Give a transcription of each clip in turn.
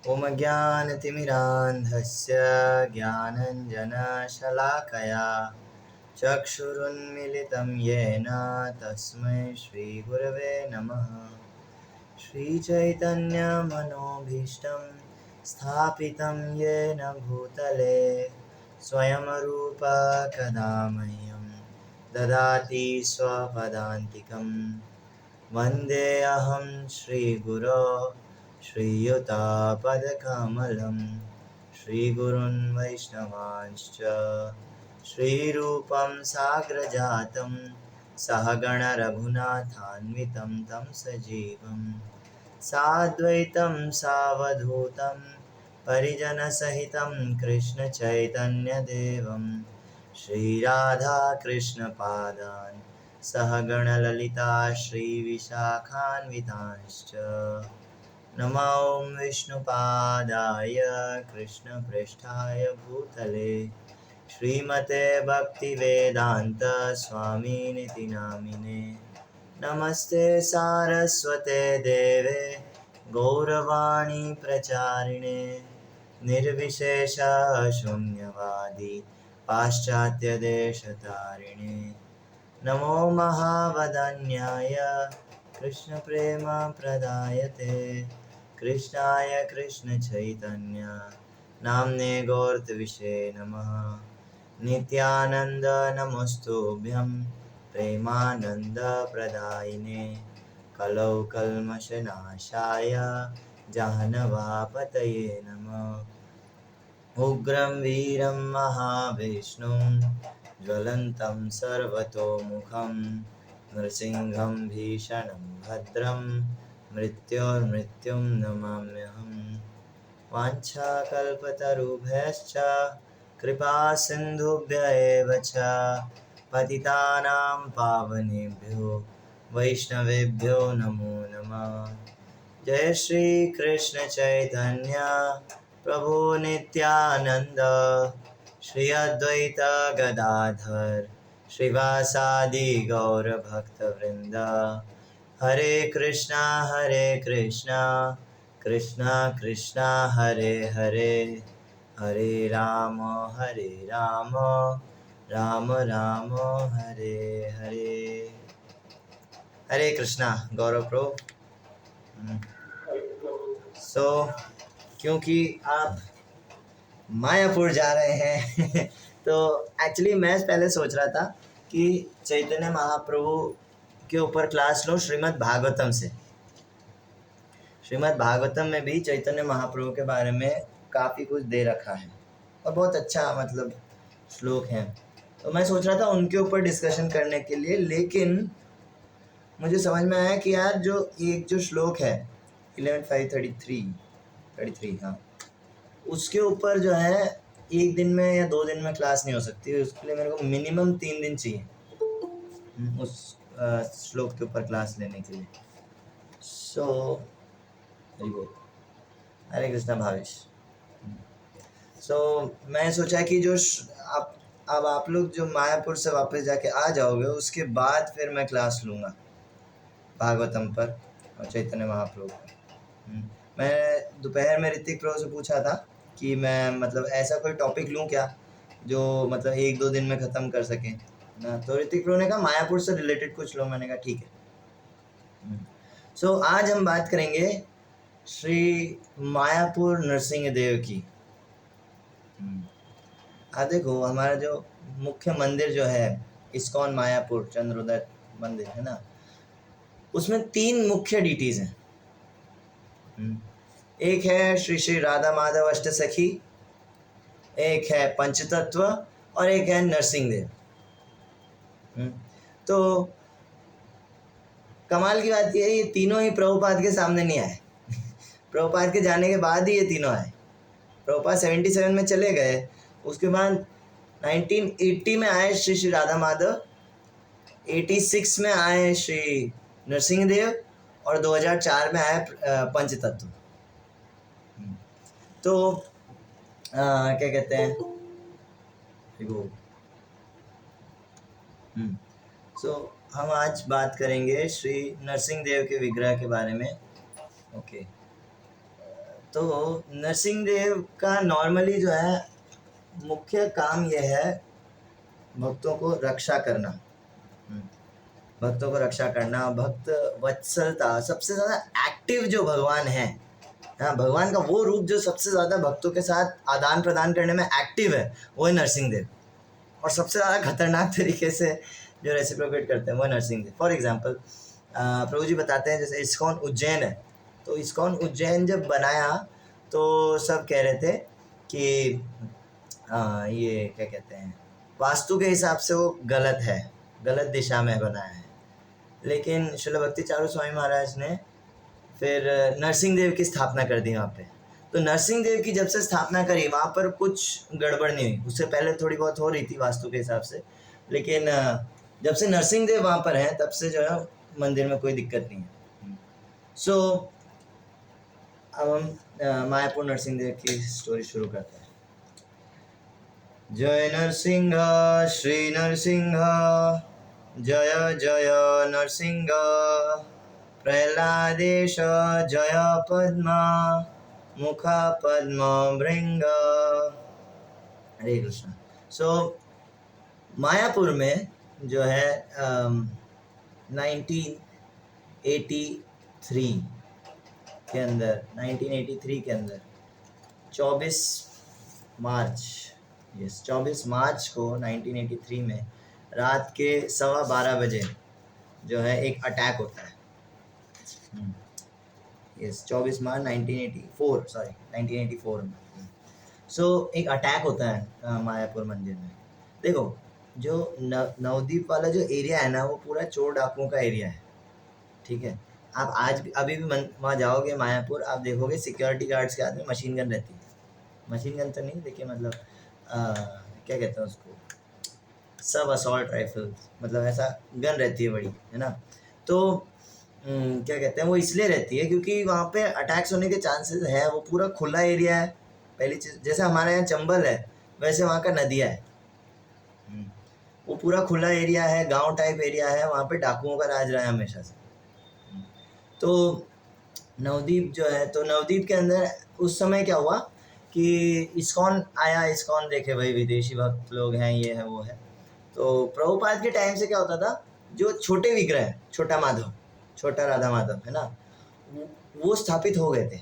ॐ ज्ञानतिमिरान्धस्य ज्ञानञ्जनशलाकया चक्षुरुन्मिलितं येन तस्मै श्रीगुरवे नमः। श्रीचैतन्यमनोभीष्टं स्थापितं येन भूतले स्वयं रूप कदा मह्यं ददाति स्वपदान्तिकं। वन्देऽहं श्रीगुरो श्रीयुतापदकमलं श्रीगुरुन् वैष्णवांश्च श्रीरूपं साग्रजातं सहगणरघुनाथान्वितं तं सजीवं साद्वैतं सावधूतं परिजनसहितं कृष्णचैतन्यदेवं श्रीराधाकृष्णपादान् सहगणललिता श्रीविशाखान्वितांश्च नमो विष्णुपादाय कृष्णप्रेष्ठाय भूतले श्रीमते भक्तिवेदान्त स्वामिनिति नामिने। नमस्ते सारस्वते देवे गौरवाणी प्रचारिणे निर्विशेष शून्यवादी पाश्चात्यदेशतारिणे। नमो महावदन्याय कृष्णप्रेमप्रदायते कृष्णाय कृष्णचैतन्य नाम्ने गौरतविषे नमः। नित्यानन्द नमोस्तुभ्यं प्रेमानन्दप्रदायिने कलौ कल्मषनाशाय जाह्नवापतये नमः। उग्रं वीरं महाविष्णुं ज्वलन्तं सर्वतोमुखं नृसिंहं भीषणं भद्रं मृत्योर्मृत्युं नमाम्यहम्। वाञ्छाकल्पतरुभ्यश्च कृपासिन्धुभ्य एव च पतितानां पावनेभ्यो वैष्णवेभ्यो नमो नमः। जय श्री कृष्ण चैतन्य प्रभु नित्यानंद श्री अद्वैत गदाधर श्रीवासादि गौर भक्तवृंद। हरे कृष्णा कृष्णा कृष्णा हरे हरे, हरे राम राम राम हरे हरे। हरे कृष्णा गौरव प्रो। क्योंकि आप मायापुर जा रहे हैं तो एक्चुअली मैं पहले सोच रहा था कि चैतन्य महाप्रभु के ऊपर क्लास लो श्रीमद् भागवतम से। श्रीमद् भागवतम में भी चैतन्य महाप्रभु के बारे में काफ़ी कुछ दे रखा है और बहुत अच्छा मतलब श्लोक हैं, तो मैं सोच रहा था उनके ऊपर डिस्कशन करने के लिए। लेकिन मुझे समझ में आया कि यार जो श्लोक है 11.533 हाँ, उसके ऊपर जो है एक दिन में या 2 दिन में क्लास नहीं हो सकती। उसके लिए मेरे को मिनिमम 3 दिन चाहिए उस श्लोक के ऊपर क्लास लेने के लिए। हरे कृष्णा भावेश। मैं सोचा कि जो अब आप लोग जो मायापुर से वापस जाके आ जाओगे उसके बाद फिर मैं क्लास लूँगा भागवतम पर और चैतन्य महाप्रभु पर। मैं दोपहर में ऋतिक प्रभु से पूछा था कि मैं मतलब ऐसा कोई टॉपिक लूँ क्या जो मतलब 1-2 दिन में ख़त्म कर सकें ना, तो ऋतिक प्रभु ने कहा मायापुर से रिलेटेड कुछ लो। मैंने कहा ठीक है। आज हम बात करेंगे श्री मायापुर नरसिंह देव की। देखो हमारा जो मुख्य मंदिर जो है इस्कॉन मायापुर चंद्रोदय मंदिर है ना, उसमें 3 मुख्य डीटीज हैं। एक है श्री श्री राधा माधव अष्ट सखी, एक है पंचतत्व और एक है नरसिंह देव। तो कमाल की बात यह है ये तीनों ही प्रभुपाद के सामने नहीं आए प्रभुपाद के जाने के बाद ही ये तीनों आए। प्रभुपाद 77 में चले गए, उसके बाद 1980 में आए श्री श्री राधा माधव, 86 में आए श्री नरसिंह देव और 2004 में आए पंचतत्व। तो क्या कहते हैं हम आज बात करेंगे श्री नरसिंह देव के विग्रह के बारे में। ओके, तो नरसिंह देव का नॉर्मली जो है मुख्य काम यह है भक्तों को रक्षा करना। भक्तों को रक्षा करना, भक्त वत्सलता, सबसे ज़्यादा एक्टिव जो भगवान है, हाँ, भगवान का वो रूप जो सबसे ज़्यादा भक्तों के साथ आदान प्रदान करने में एक्टिव है, वो है नरसिंह देव। और सबसे ज़्यादा खतरनाक तरीके से जो रेसिप्रोकेट करते हैं वो नरसिंह देव। फॉर एग्जांपल प्रभु जी बताते हैं जैसे इस्कॉन उज्जैन है, तो इस्कॉन उज्जैन जब बनाया तो सब कह रहे थे कि ये क्या कहते हैं, वास्तु के हिसाब से वो गलत है, गलत दिशा में बनाया है। लेकिन श्रील भक्ति चारू स्वामी महाराज ने फिर नरसिंह देव की स्थापना कर दी वहाँ पे। तो नरसिंह देव की जब से स्थापना करी वहाँ पर कुछ गड़बड़ नहीं हुई। उससे पहले थोड़ी बहुत हो रही थी वास्तु के हिसाब से, लेकिन जब से नरसिंह देव वहाँ पर हैं तब से जो है मंदिर में कोई दिक्कत नहीं है। सो अब हम मायापुर नरसिंह देव की स्टोरी शुरू करते हैं। जय नरसिंह श्री नरसिंह, जय जय नरसिंह, प्रहलादेश जय पद्मा, मुख पद्म भृंग। हरे कृष्ण। सो मायापुर में जो है 1983 के अंदर 1983 के अंदर 24 मार्च को 1983 में रात के 12:15 बजे जो है एक अटैक होता है। 24 मार्च 1984 में एक अटैक होता है मायापुर मंदिर में। देखो जो नवद्वीप वाला जो एरिया है ना, वो पूरा चोर डाकुओं का एरिया है, ठीक है। आप अभी भी वहाँ जाओगे मायापुर, आप देखोगे सिक्योरिटी गार्ड्स के हाथ में मशीन गन रहती है। मशीन गन तो नहीं, देखिए मतलब क्या कहते हैं उसको, सब असॉल्ट राइफल, मतलब ऐसा गन रहती है बड़ी, है ना। तो क्या कहते हैं, वो इसलिए रहती है क्योंकि वहाँ पे अटैक्स होने के चांसेस है। वो पूरा खुला एरिया है। पहली चीज़, जैसे हमारे यहाँ चंबल है वैसे वहाँ का नदिया है। वो पूरा खुला एरिया है, गांव टाइप एरिया है, वहाँ पे डाकुओं का राज रहा है हमेशा से। तो नवद्वीप जो है, तो नवद्वीप के अंदर उस समय क्या हुआ कि इस्कॉन आया, इस्कॉन देखे भाई विदेशी भक्त लोग हैं, ये है वो है। तो प्रभुपाद के टाइम से क्या होता था, जो छोटे विग्रह, छोटा माधव, छोटा राधा माधव है ना, वो स्थापित हो गए थे,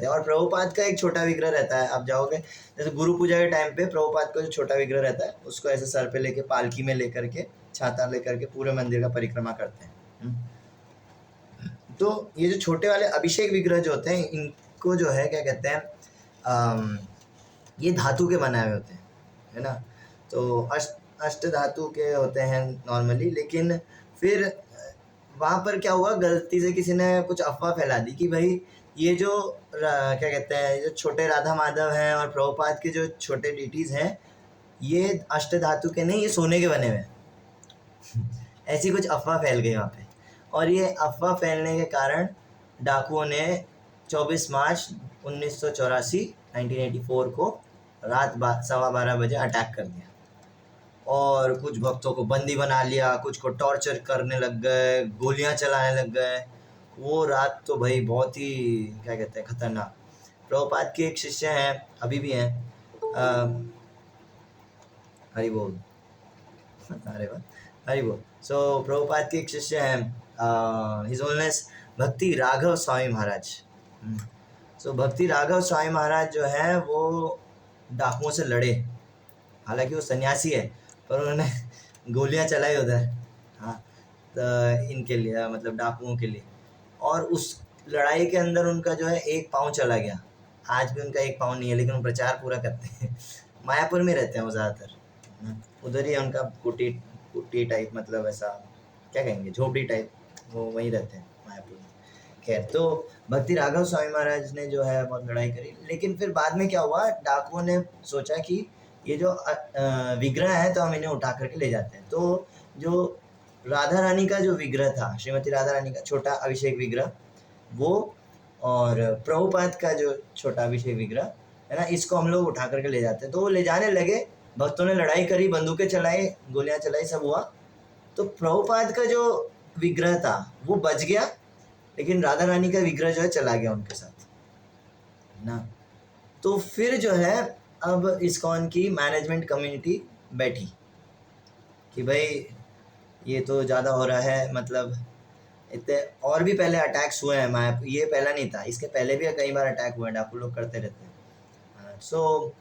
और प्रभुपाद का एक छोटा विग्रह रहता है। आप जाओगे जैसे गुरु पूजा के टाइम पे प्रभुपाद का जो छोटा विग्रह रहता है उसको ऐसे सर पे लेके, पालकी में लेकर के, छाता लेकर के पूरे मंदिर का परिक्रमा करते हैं। तो ये जो छोटे वाले अभिषेक विग्रह जो होते हैं, इनको जो है क्या कहते हैं, ये धातु के बनाए हुए होते हैं, है ना। तो अष्ट धातु के होते हैं नॉर्मली। लेकिन फिर वहाँ पर क्या हुआ, गलती से किसी ने कुछ अफवाह फैला दी कि भाई ये जो क्या कहते हैं, जो छोटे राधा माधव हैं और प्रभुपाद के जो छोटे डीटीज हैं, ये अष्ट धातु के नहीं, ये सोने के बने हुए हैं। ऐसी कुछ अफवाह फैल गई वहाँ पे, और ये अफवाह फैलने के कारण डाकुओं ने 24 मार्च 1984 को रात 12:15 बजे अटैक कर दिया और कुछ भक्तों को बंदी बना लिया, कुछ को टॉर्चर करने लग गए, गोलियां चलाने लग गए। वो रात तो भाई बहुत ही क्या कहते हैं, खतरनाक। प्रभुपाद के एक शिष्य हैं, अभी भी हैं, हरि बोल, अरे वाह, हरि बोल। सो प्रभुपाद के एक शिष्य हैं, हिज होलनेस भक्ति राघव स्वामी महाराज। सो भक्ति राघव स्वामी महाराज जो है वो डाकुओं से लड़े। हालांकि वो सन्यासी है, पर उन्होंने गोलियां चलाई उधर, हाँ, तो इनके लिए, मतलब डाकुओं के लिए। और उस लड़ाई के अंदर उनका जो है एक पाँव चला गया। आज भी उनका एक पाँव नहीं है, लेकिन वो प्रचार पूरा करते हैं। मायापुर में रहते हैं वो ज़्यादातर, उधर ही है उनका कुटी टाइप, मतलब ऐसा क्या कहेंगे, झोपड़ी टाइप, वो वहीं रहते हैं मायापुर में। खैर, तो भक्ति राघव स्वामी महाराज ने जो है बहुत लड़ाई करी। लेकिन फिर बाद में क्या हुआ, डाकुओं ने सोचा कि ये जो विग्रह है तो हम इन्हें उठा करके ले जाते हैं। तो जो राधा रानी का जो विग्रह था, श्रीमती राधा रानी का छोटा अभिषेक विग्रह, वो और प्रभुपाद का जो छोटा अभिषेक विग्रह है ना, इसको हम लोग उठा करके ले जाते हैं। तो वो ले जाने लगे, भक्तों ने लड़ाई करी, बंदूकें चलाई, गोलियां चलाई, सब हुआ। तो प्रभुपाद का जो विग्रह था वो बच गया, लेकिन राधा रानी का विग्रह जो है चला गया उनके साथ। ना। तो फिर जो है अब इस्कॉन की मैनेजमेंट कम्युनिटी बैठी कि भाई ये तो ज़्यादा हो रहा है, मतलब इतने और भी पहले अटैक्स हुए हैं मायापुर, ये पहला नहीं था, इसके पहले भी कई बार अटैक हुए हैं, डाकू लोग करते रहते हैं। सो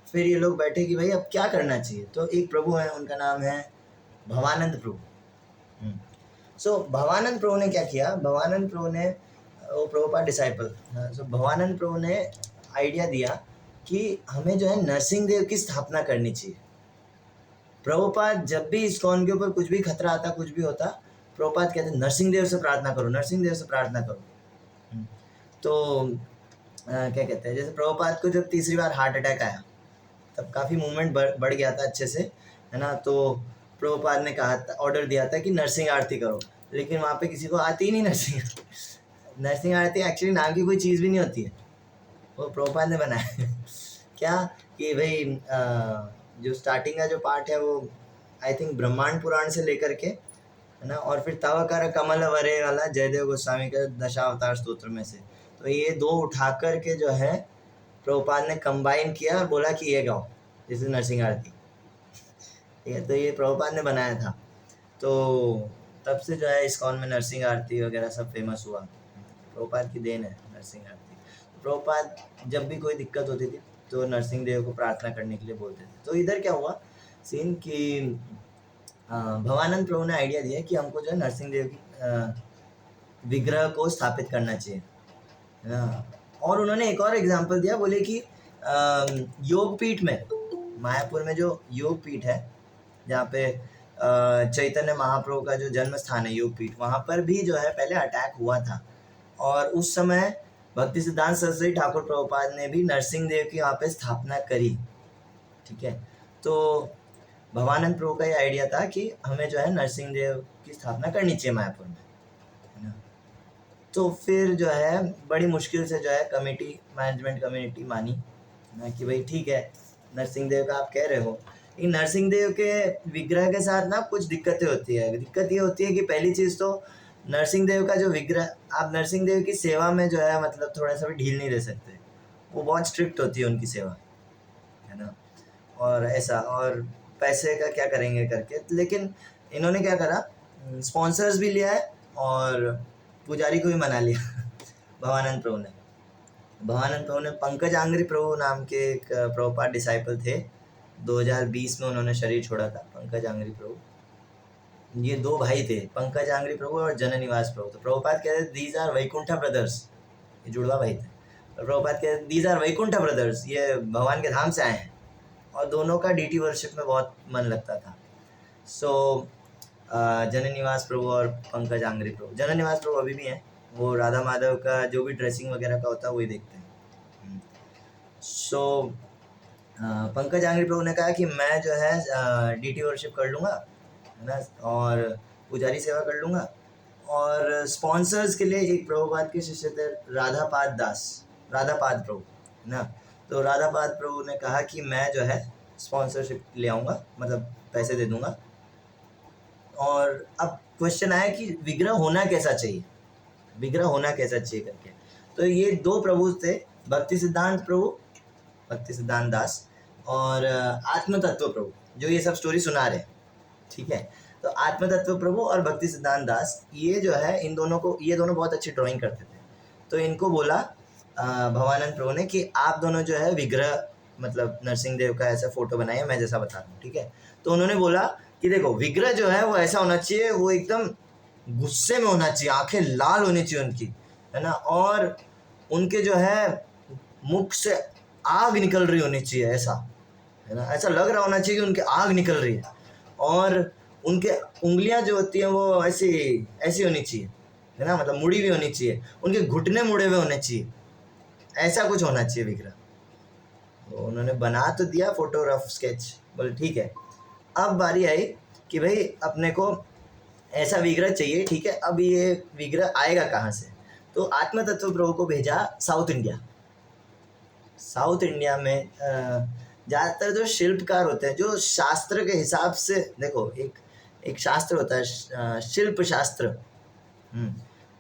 फिर ये लोग बैठे कि भाई अब क्या करना चाहिए। तो एक प्रभु है, उनका नाम है भवानंद प्रभु। सो भवानंद प्रभु ने क्या किया, भवानंद प्रभु ने, वो प्रभुपाद डिसाइपल, सो भवानंद प्रभु ने आइडिया दिया कि हमें जो है नरसिंह देव की स्थापना करनी चाहिए। प्रभुपाद जब भी इस्कॉन के ऊपर कुछ भी खतरा आता, कुछ भी होता, प्रभुपाद कहते नरसिंह देव से प्रार्थना करो, नरसिंह देव से प्रार्थना करो। तो क्या कहते हैं, जैसे प्रभुपाद को जब तीसरी बार हार्ट अटैक आया तब काफ़ी मूवमेंट बढ़ गया था अच्छे से, है ना। तो प्रभुपाद ने कहा था, ऑर्डर दिया था कि नरसिंह आरती करो, लेकिन वहाँ पे किसी को आती ही नहीं नरसिंह आरती एक्चुअली नाम की कोई चीज़ भी नहीं होती है, वो प्रभुपाद ने बनाया क्या कि भाई जो स्टार्टिंग का जो पार्ट है वो आई थिंक ब्रह्मांड पुराण से लेकर के, है ना, और फिर तव कर कमल वरे वाला जयदेव गोस्वामी का दशावतार स्तोत्र में से, तो ये दो उठा कर के जो है प्रभुपाद ने कंबाइन किया और बोला कि ये गाओ, दिस इज नरसिंह आरती। ठीक है, तो ये प्रभुपाद ने बनाया था। तो तब से जो है इस्कॉन में नरसिंह आरती वगैरह सब फेमस हुआ, प्रभुपाद की देन है नरसिंह आरती। प्रभुपाद जब भी कोई दिक्कत होती थी तो नरसिंह देव को प्रार्थना करने के लिए बोलते थे। तो इधर क्या हुआ सीन कि भवानंद प्रभु ने आइडिया दिया कि हमको जो है नरसिंह देव की विग्रह को स्थापित करना चाहिए, है ना। और उन्होंने एक और एग्जाम्पल दिया, बोले कि योगपीठ में, मायापुर में जो योगपीठ है जहाँ पे चैतन्य महाप्रभु का जो जन्म स्थान है योगपीठ, वहाँ पर भी जो है पहले अटैक हुआ था, और उस समय भक्ति सिद्धांत सरस्वती ठाकुर प्रभुपाद ने भी नरसिंह देव की वहाँ पे स्थापना करी। ठीक है, तो भवानंद प्रभु का ये आइडिया था कि हमें जो है नरसिंह देव की स्थापना करनी चाहिए मायापुर में, है ना। तो फिर जो है बड़ी मुश्किल से जो है कमेटी, मैनेजमेंट कम्युनिटी मानी ना कि भाई ठीक है नरसिंह देव का आप कह रहे हो, लेकिन नरसिंह देव के विग्रह के साथ ना कुछ दिक्कतें होती है। दिक्कत ये होती है कि पहली चीज़ तो नरसिंह देव का जो विग्रह, आप नरसिंह देव की सेवा में जो है मतलब थोड़ा सा भी ढील नहीं दे सकते, वो बहुत स्ट्रिक्ट होती है उनकी सेवा, है ना। और ऐसा, और पैसे का क्या करेंगे करके, लेकिन इन्होंने क्या करा, स्पॉन्सर्स भी लिया है और पुजारी को भी मना लिया भवानंद प्रभु ने। भवानंद प्रभु ने पंकज आंग्री प्रभु नाम के एक प्रभुपाद डिसाइपल थे, 2020 में उन्होंने शरीर छोड़ा था। पंकज आंग्री प्रभु, ये दो भाई थे, पंकज आंग्री प्रभु और जननिवास प्रभु। तो प्रभुपाद कहते दीज आर वैकुंठा ब्रदर्स, ये जुड़वा भाई थे। तो प्रभुपाद कहते दीज आर वैकुंठा ब्रदर्स, ये भगवान के धाम से आए हैं, और दोनों का डीटी वर्शिप में बहुत मन लगता था। सो जननिवास प्रभु और पंकज आंग्री प्रभु, जननिवास प्रभु अभी भी हैं, वो राधा माधव का जो भी ड्रेसिंग वगैरह का होता है वही देखते हैं। सो पंकज आंग्री प्रभु ने कहा कि मैं जो है डीटी वर्शिप कर लूँगा, है ना, और पुजारी सेवा कर लूँगा, और स्पॉन्सर्स के लिए एक प्रभुपाद के शिष्य थे राधापाद प्रभु, है ना। तो राधापाद प्रभु ने कहा कि मैं जो है स्पॉन्सरशिप ले आऊँगा, मतलब पैसे दे दूँगा। और अब क्वेश्चन आया कि विग्रह होना कैसा चाहिए, विग्रह होना कैसा चाहिए करके। तो ये दो प्रभु थे, भक्ति सिद्धांत प्रभु, भक्ति सिद्धांत दास, और आत्म तत्व प्रभु, जो ये सब स्टोरी सुना रहे। ठीक है, तो आत्म तत्व प्रभु और भक्ति सिद्धांत दास, ये जो है इन दोनों को, ये दोनों बहुत अच्छी ड्राइंग करते थे। तो इनको बोला भवानंद प्रभु ने कि आप दोनों जो है विग्रह, मतलब नरसिंह देव का ऐसा फोटो बनाइए, मैं जैसा बता रहा हूँ। ठीक है, तो उन्होंने बोला कि देखो विग्रह जो है वो ऐसा होना चाहिए, वो एकदम गुस्से में होना चाहिए, आंखें लाल होनी चाहिए उनकी, है ना, और उनके जो है मुख से आग निकल रही होनी चाहिए, ऐसा, है ना, ऐसा लग रहा होना चाहिए कि उनके आग निकल रही है, और उनके उंगलियां जो होती हैं वो ऐसी ऐसी होनी चाहिए, है ना, मतलब मुड़ी हुई होनी चाहिए, उनके घुटने मुड़े हुए होने चाहिए, ऐसा कुछ होना चाहिए विग्रह। तो उन्होंने बना तो दिया फोटो, रफ स्केच, बोले ठीक है। अब बारी आई कि भाई अपने को ऐसा विग्रह चाहिए, ठीक है, अब ये विग्रह आएगा कहाँ से। तो आत्म तत्व प्रभु को भेजा साउथ इंडिया। साउथ इंडिया में ज़्यादातर जो शिल्पकार होते हैं, जो शास्त्र के हिसाब से, देखो एक शास्त्र होता है शिल्प शास्त्र,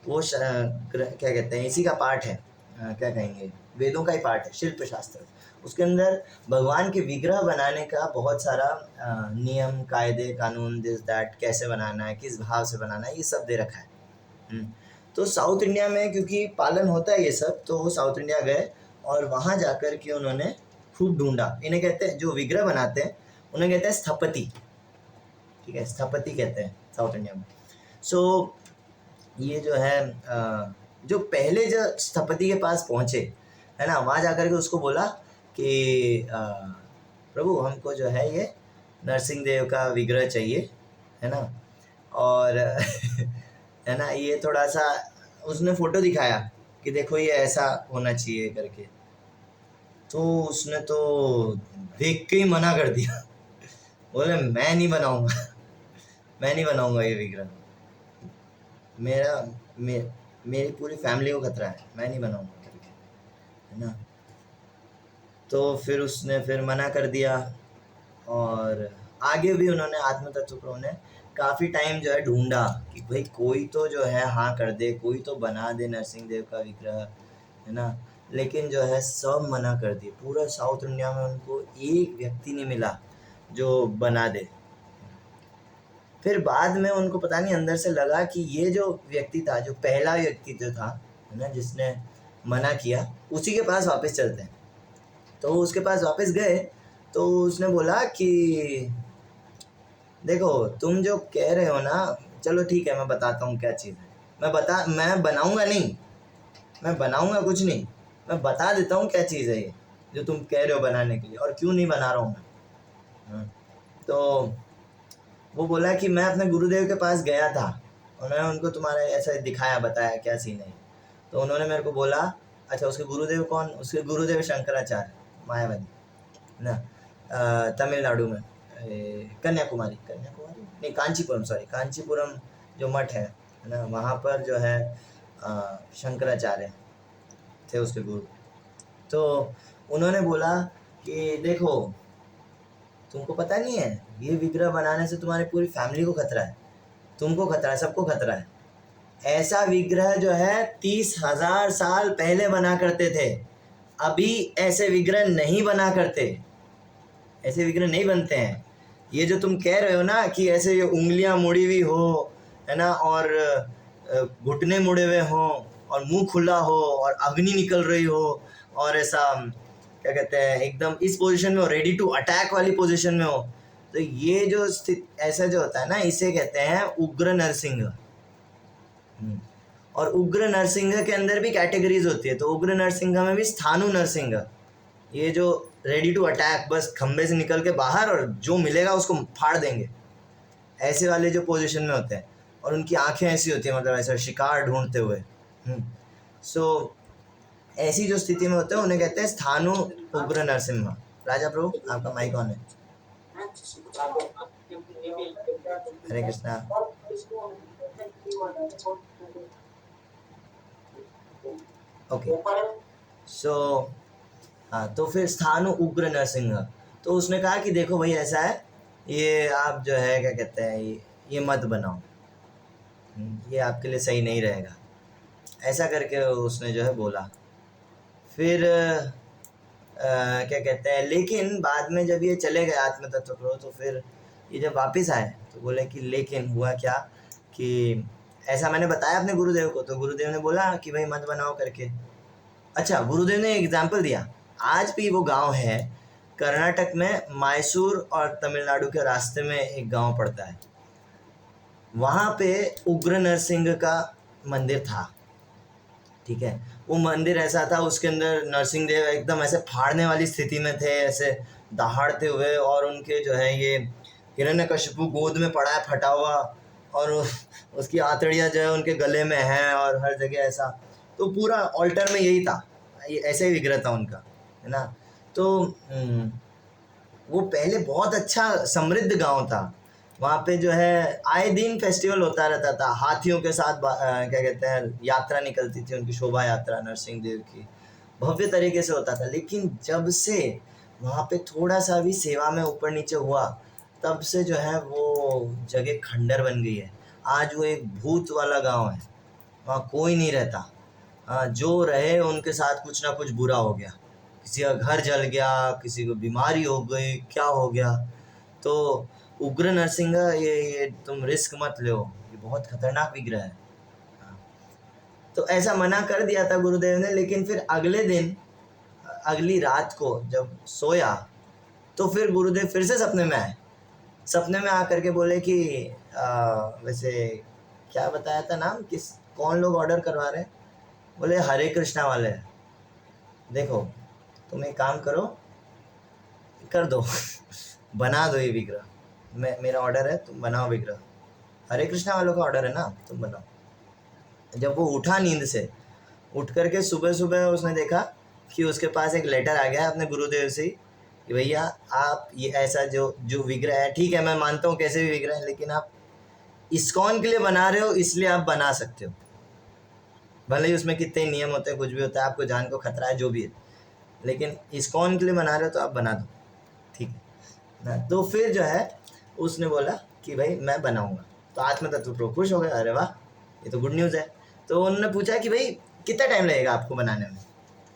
वो क्या कहते हैं, इसी का पार्ट है क्या कहेंगे, वेदों का ही पार्ट है, शिल्प शास्त्र। उसके अंदर भगवान के विग्रह बनाने का बहुत सारा नियम, कायदे, कानून, दिस दैट, कैसे बनाना है, किस भाव से बनाना है, ये सब दे रखा है। तो साउथ इंडिया में क्योंकि पालन होता है ये सब, तो वो साउथ इंडिया गए और वहाँ जाकर के उन्होंने खूब ढूंढा। इन्हें कहते हैं, जो विग्रह बनाते हैं उन्हें कहते हैं स्थपति, ठीक है, स्थपति कहते हैं साउथ इंडिया में। सो ये जो है जो पहले जो स्थपति के पास पहुँचे, है ना, वहाँ जाकर के उसको बोला कि प्रभु हमको जो है ये नरसिंह देव का विग्रह चाहिए, है ना, और है ना, ये थोड़ा सा उसने फ़ोटो दिखाया कि देखो ये ऐसा होना चाहिए करके, तो उसने तो देख के ही मना कर दिया। बोले मैं नहीं बनाऊंगा, मैं नहीं बनाऊंगा ये विग्रह, मेरी पूरी फैमिली को खतरा है, मैं नहीं बनाऊंगा करके, है ना। तो फिर उसने फिर मना कर दिया, और आगे भी उन्होंने आत्म तत्व प्रो ने काफ़ी टाइम जो है ढूंढा कि भाई कोई तो जो है हाँ कर दे, कोई तो बना दे नरसिंह देव का विग्रह, है ना, लेकिन जो है सब मना कर दिए। पूरा साउथ इंडिया में उनको एक व्यक्ति नहीं मिला जो बना दे। फिर बाद में उनको पता नहीं अंदर से लगा कि ये जो व्यक्ति था, जो पहला व्यक्ति जो था, है ना, जिसने मना किया, उसी के पास वापस चलते हैं। तो उसके पास वापस गए तो उसने बोला कि देखो तुम जो कह रहे हो ना, चलो ठीक है मैं बताता हूँ क्या चीज़ है, मैं बनाऊँगा नहीं, मैं बनाऊँगा कुछ नहीं, मैं बता देता हूँ क्या चीज़ है ये जो तुम कह रहे हो बनाने के लिए, और क्यों नहीं बना रहा हूँ मैं। तो वो बोला कि मैं अपने गुरुदेव के पास गया था, उन्होंने उनको तुम्हारा ऐसा दिखाया, बताया क्या सीन है। तो उन्होंने मेरे को बोला, अच्छा उसके गुरुदेव कौन? उसके गुरुदेव शंकराचार्य, मायावादी ना, तमिलनाडु में, कन्याकुमारी नहीं, कांचीपुरम, सॉरी, कांचीपुरम जो मठ है ना, वहाँ पर जो है शंकराचार्य थे उसके गुरु। तो उन्होंने बोला कि देखो तुमको पता नहीं है, ये विग्रह बनाने से तुम्हारी पूरी फैमिली को खतरा है, तुमको खतरा है, सबको खतरा है। ऐसा विग्रह जो है 30,000 साल पहले बना करते थे, अभी ऐसे विग्रह नहीं बना करते, ऐसे विग्रह नहीं बनते हैं। ये जो तुम कह रहे हो ना कि ऐसे ये उंगलियां मुड़ी हुई हो, है ना, और घुटने मुड़े हुए हों, और मुंह खुला हो, और अग्नि निकल रही हो, और ऐसा क्या कहते हैं एकदम इस पोजीशन में हो, रेडी टू अटैक वाली पोजीशन में हो, तो ये जो ऐसा जो होता है ना, इसे कहते हैं उग्र नरसिंह। और उग्र नरसिंह के अंदर भी कैटेगरीज होती है। तो उग्र नरसिंह में भी स्थानु नरसिंह, ये जो रेडी टू अटैक, बस खंबे से निकल के बाहर और जो मिलेगा उसको फाड़ देंगे, ऐसे वाले जो पोजीशन में होते हैं, और उनकी आंखें ऐसी होती है, मतलब ऐसा शिकार ढूंढते हुए। सो ऐसी जो स्थिति में होते हैं उन्हें कहते हैं स्थानु उग्र नरसिम्हा। राजा प्रभु आपका माइक ऑन है। हरे कृष्णा। ओके, सो हाँ, तो फिर स्थानु उग्र नरसिंह, तो उसने कहा कि देखो भाई ऐसा है, ये आप जो है क्या कहते हैं ये मत बनाओ, ये आपके लिए सही नहीं रहेगा, ऐसा करके उसने जो है बोला। फिर क्या कहते हैं, लेकिन बाद में जब ये चले गए आत्म तत्व प्रो, तो फिर ये जब वापस आए तो बोले कि लेकिन हुआ क्या कि ऐसा मैंने बताया अपने गुरुदेव को, तो गुरुदेव ने बोला कि भाई मत बनाओ करके। अच्छा, गुरुदेव ने एग्जाम्पल दिया, आज भी वो गांव है कर्नाटक में, मैसूर और तमिलनाडु के रास्ते में एक गांव पड़ता है, वहाँ पे उग्र नरसिंह का मंदिर था, ठीक है। वो मंदिर ऐसा था, उसके अंदर नरसिंह देव एकदम ऐसे फाड़ने वाली स्थिति में थे, ऐसे दहाड़ते हुए, और उनके जो है ये हिरण्यकशिपु गोद में पड़ा है फटा हुआ, और उसकी आंतड़ियाँ जो है उनके गले में हैं, और हर जगह ऐसा। तो पूरा ऑल्टर में यही था, ये ऐसे ही विग्रह था उनका, है ना। तो वो पहले बहुत अच्छा समृद्ध गांव था, वहाँ पे जो है आए दिन फेस्टिवल होता रहता था, हाथियों के साथ क्या कहते हैं यात्रा निकलती थी, उनकी शोभा यात्रा नरसिंह देव की भव्य तरीके से होता था। लेकिन जब से वहाँ पे थोड़ा सा भी सेवा में ऊपर नीचे हुआ, तब से जो है वो जगह खंडर बन गई है। आज वो एक भूत वाला गांव है, वहाँ कोई नहीं रहता। जो रहे उनके साथ कुछ ना कुछ बुरा हो गया, किसी का घर जल गया, किसी को बीमारी हो गई, क्या हो गया। तो उग्र नरसिंह ये तुम रिस्क मत लो, ये बहुत खतरनाक विग्रह है। तो ऐसा मना कर दिया था गुरुदेव ने, लेकिन फिर अगले दिन अगली रात को जब सोया तो फिर गुरुदेव फिर से सपने में आए। सपने में आकर के बोले कि वैसे क्या बताया था नाम, किस कौन लोग ऑर्डर करवा रहे हैं? बोले हरे कृष्णा वाले। देखो तुम एक काम करो, कर दो बना दो ये विग्रह, मेरा ऑर्डर है, तुम बनाओ विग्रह। हरे कृष्णा वालों का ऑर्डर है ना, तुम बनाओ। जब वो उठा नींद से, उठ करके सुबह सुबह उसने देखा कि उसके पास एक लेटर आ गया है अपने गुरुदेव से कि भैया आप ये ऐसा जो विग्रह है, ठीक है मैं मानता हूँ कैसे भी विग्रह है, लेकिन आप इस्कॉन के लिए बना रहे हो इसलिए आप बना सकते हो, भले ही उसमें कितने नियम होते हैं, कुछ भी होता है, आपको जान को खतरा है जो भी है, लेकिन इस्कॉन के लिए बना रहे हो तो आप बना दो, ठीक है ना। तो फिर जो है उसने बोला कि भाई मैं बनाऊंगा। तो आत्म तत्व प्रो खुश हो गए, अरे वाह ये तो गुड न्यूज़ है। तो उन्होंने पूछा कि भाई कितना टाइम लगेगा आपको बनाने में,